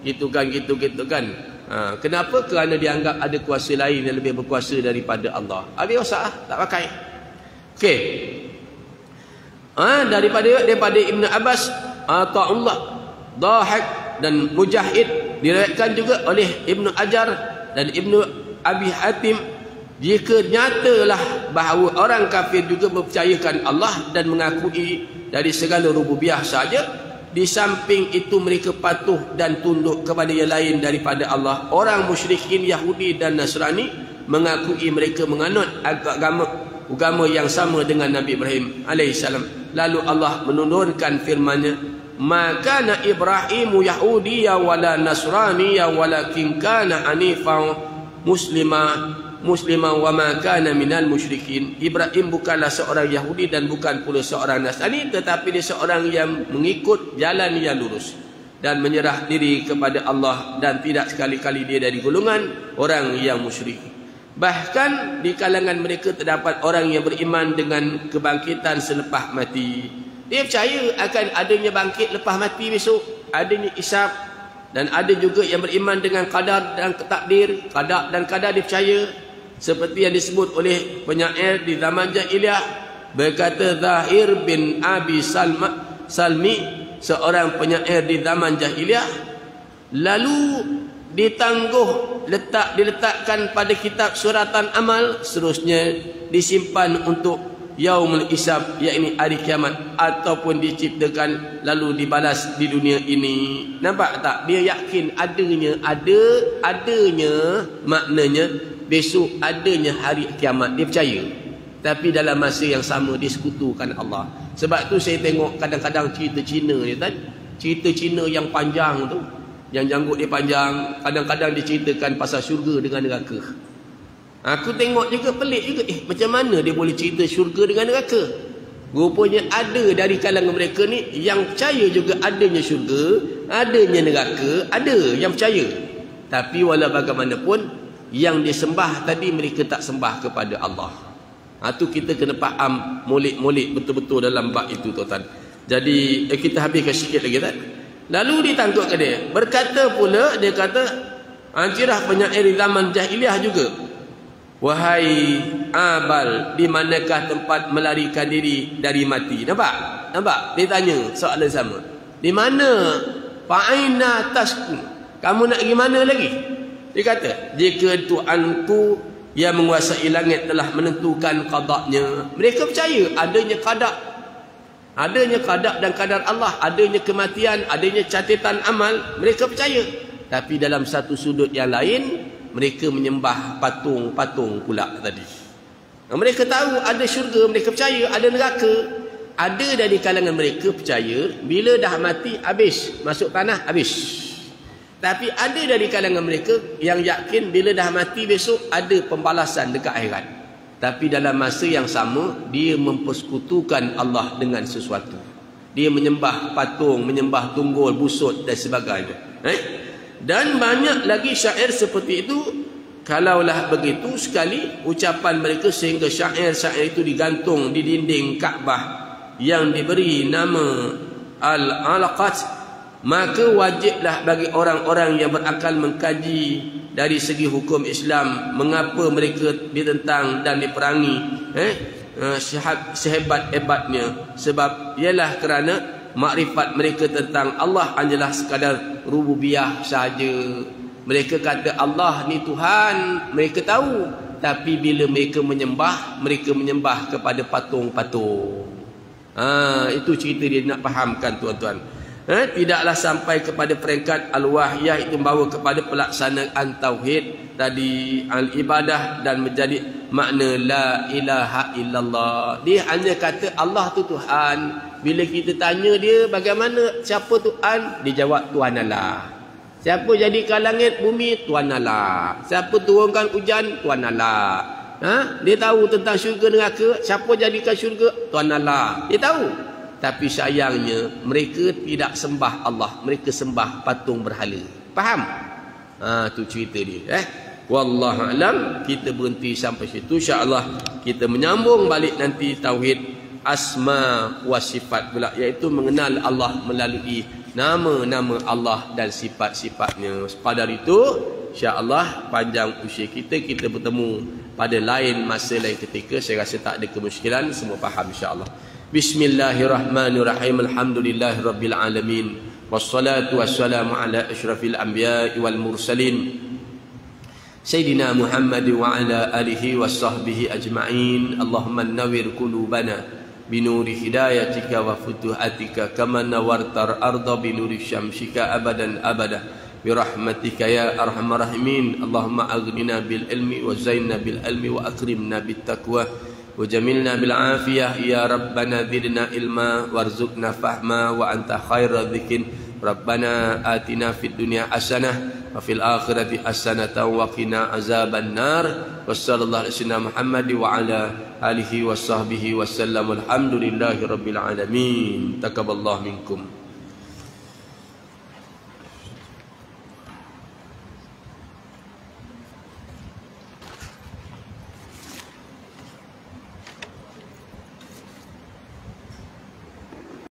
gitu kan. Kenapa? Kerana dianggap ada kuasa lain yang lebih berkuasa daripada Allah. Habis rosak, tak pakai. Okey. Daripada Ibnu Abbas, Ta'ullah, Dhahak dan Mujahid, diriwayatkan juga oleh Ibnu Ajar dan Ibnu Abi Hatim, jika nyatalah bahawa orang kafir juga mempercayakan Allah dan mengakui dari segala rububiyah saja, di samping itu mereka patuh dan tunduk kepada yang lain daripada Allah. Orang musyrikin Yahudi dan Nasrani mengakui mereka menganut agama yang sama dengan Nabi Ibrahim alaihissalam. Lalu Allah menurunkan firman-Nya, maka na Ibrahimu Yahudiyya wala Nasraniyya walakin kana hanifan muslima wa ma kana minal musyrikin. Ibrahim bukanlah seorang Yahudi dan bukan pula seorang Nasrani, tetapi dia seorang yang mengikut jalan yang lurus dan menyerah diri kepada Allah, dan tidak sekali-kali dia dari golongan orang yang musyrik. Bahkan di kalangan mereka terdapat orang yang beriman dengan kebangkitan selepas mati. Dia percaya akan adanya bangkit lepas mati besok, adanya hisab, dan ada juga yang beriman dengan qadar dan takdir. Qadar dan qadar dia percaya, seperti yang disebut oleh penyair di zaman jahiliyah. Berkata Zahir bin Abi Salmi, seorang penyair di zaman jahiliyah, lalu diletakkan pada kitab suratan amal, seterusnya disimpan untuk yaumul hisab, yakni hari kiamat, ataupun diciptakan lalu dibalas di dunia ini. Nampak tak? Dia yakin adanya maknanya besok adanya hari kiamat. Dia percaya. Tapi dalam masa yang sama dia sekutukan Allah. Sebab tu saya tengok kadang-kadang cerita Cina ni kan, cerita Cina yang panjang tu, yang janggut dia panjang, kadang-kadang diceritakan pasal syurga dengan neraka. Aku tengok juga pelik juga, macam mana dia boleh cerita syurga dengan neraka? Rupanya ada dari kalangan mereka ni yang percaya juga adanya syurga, adanya neraka, ada yang percaya. Tapi walau bagaimanapun, yang disembah tadi mereka tak sembah kepada Allah. Itu kita kena faham molek-molek betul-betul dalam bab itu tuan-tuan. Jadi kita habiskan sikit lagi kan. Lalu ditangkap ke dia. Berkata pula, dia kata, anjirah penyair zaman jahiliah juga. Wahai Abal, di manakah tempat melarikan diri dari mati? Nampak? Nampak? Dia tanya soalan sama. Di mana? Fa'aina tasku. Kamu nak pergi mana lagi? Dia kata, jika Tuanku yang menguasai langit telah menentukan qada'nya. Mereka percaya adanya qada'. Adanya qada' dan qadar Allah, adanya kematian, adanya catatan amal, mereka percaya. Tapi dalam satu sudut yang lain, mereka menyembah patung-patung pula tadi. Mereka tahu ada syurga, mereka percaya ada neraka. Ada dari kalangan mereka percaya bila dah mati habis, masuk tanah habis. Tapi ada dari kalangan mereka yang yakin bila dah mati besok ada pembalasan dekat akhirat. Tapi dalam masa yang sama, dia mempersekutukan Allah dengan sesuatu. Dia menyembah patung, menyembah tunggul, busut dan sebagainya. Dan banyak lagi syair seperti itu. Kalaulah begitu sekali ucapan mereka sehingga syair-syair itu digantung di dinding Kaabah yang diberi nama Al-Alaqat, maka wajiblah bagi orang-orang yang berakal mengkaji dari segi hukum Islam mengapa mereka ditentang dan diperangi sehebat-hebatnya. Sebab ialah kerana makrifat mereka tentang Allah hanyalah sekadar rububiyah sahaja. Mereka kata Allah ni Tuhan, mereka tahu, tapi bila mereka menyembah kepada patung-patung. Itu cerita dia nak fahamkan tuan-tuan. Tidaklah sampai kepada peringkat al-wahyah itu membawa kepada pelaksanaan tauhid tadi, al-ibadah, dan menjadi makna la ilaha illallah. Dia hanya kata Allah tu Tuhan. Bila kita tanya dia bagaimana, siapa Tuhan, dia jawab Tuhan Allah. Siapa jadikan langit bumi, Tuhan Allah. Siapa turunkan hujan, Tuhan Allah. Dia tahu tentang syurga neraka, siapa jadikan syurga, Tuhan Allah. Dia tahu. Tapi sayangnya mereka tidak sembah Allah, mereka sembah patung berhala. Faham? Tu cerita dia. Wallahu alam, kita berhenti sampai situ. Insya-Allah kita menyambung balik nanti tauhid asma wa sifat pula, iaitu mengenal Allah melalui nama-nama Allah dan sifat-sifatnya. Pada hari itu insya-Allah panjang usia kita bertemu pada lain masa, lain ketika. Saya rasa tak ada kemusykilan, semua faham insya-Allah. Bismillahirrahmanirrahim. Alhamdulillahirabbil alamin. Wassalatu wassalamu ala asyrafil anbiya'i wal mursalin Sayyidina Muhammad wa ala alihi wassahbihi ajma'in. Allahumma nawwir qulubana binuri hidayatika wa futuhatika kama nawartar arda binuri syamsika abadan abada birahmatika ya arhamar rahimin. Allahumma aghnina bil ilmi wa zainna bil ilmi wa akrimna bit taqwa wa jamilna bil afiyah ya rabbana zidna ilma warzuqna fahma wa anta khairaz zikin. Rabbana atina fid dunya hasanah wa fil akhirati hasanatan wa qina azaban nar. Wassallallahu ala Muhammad wa ala alihi washabbihi wasallam. Alhamdulillahirabbil alamin. Taqabbalallahu minkum.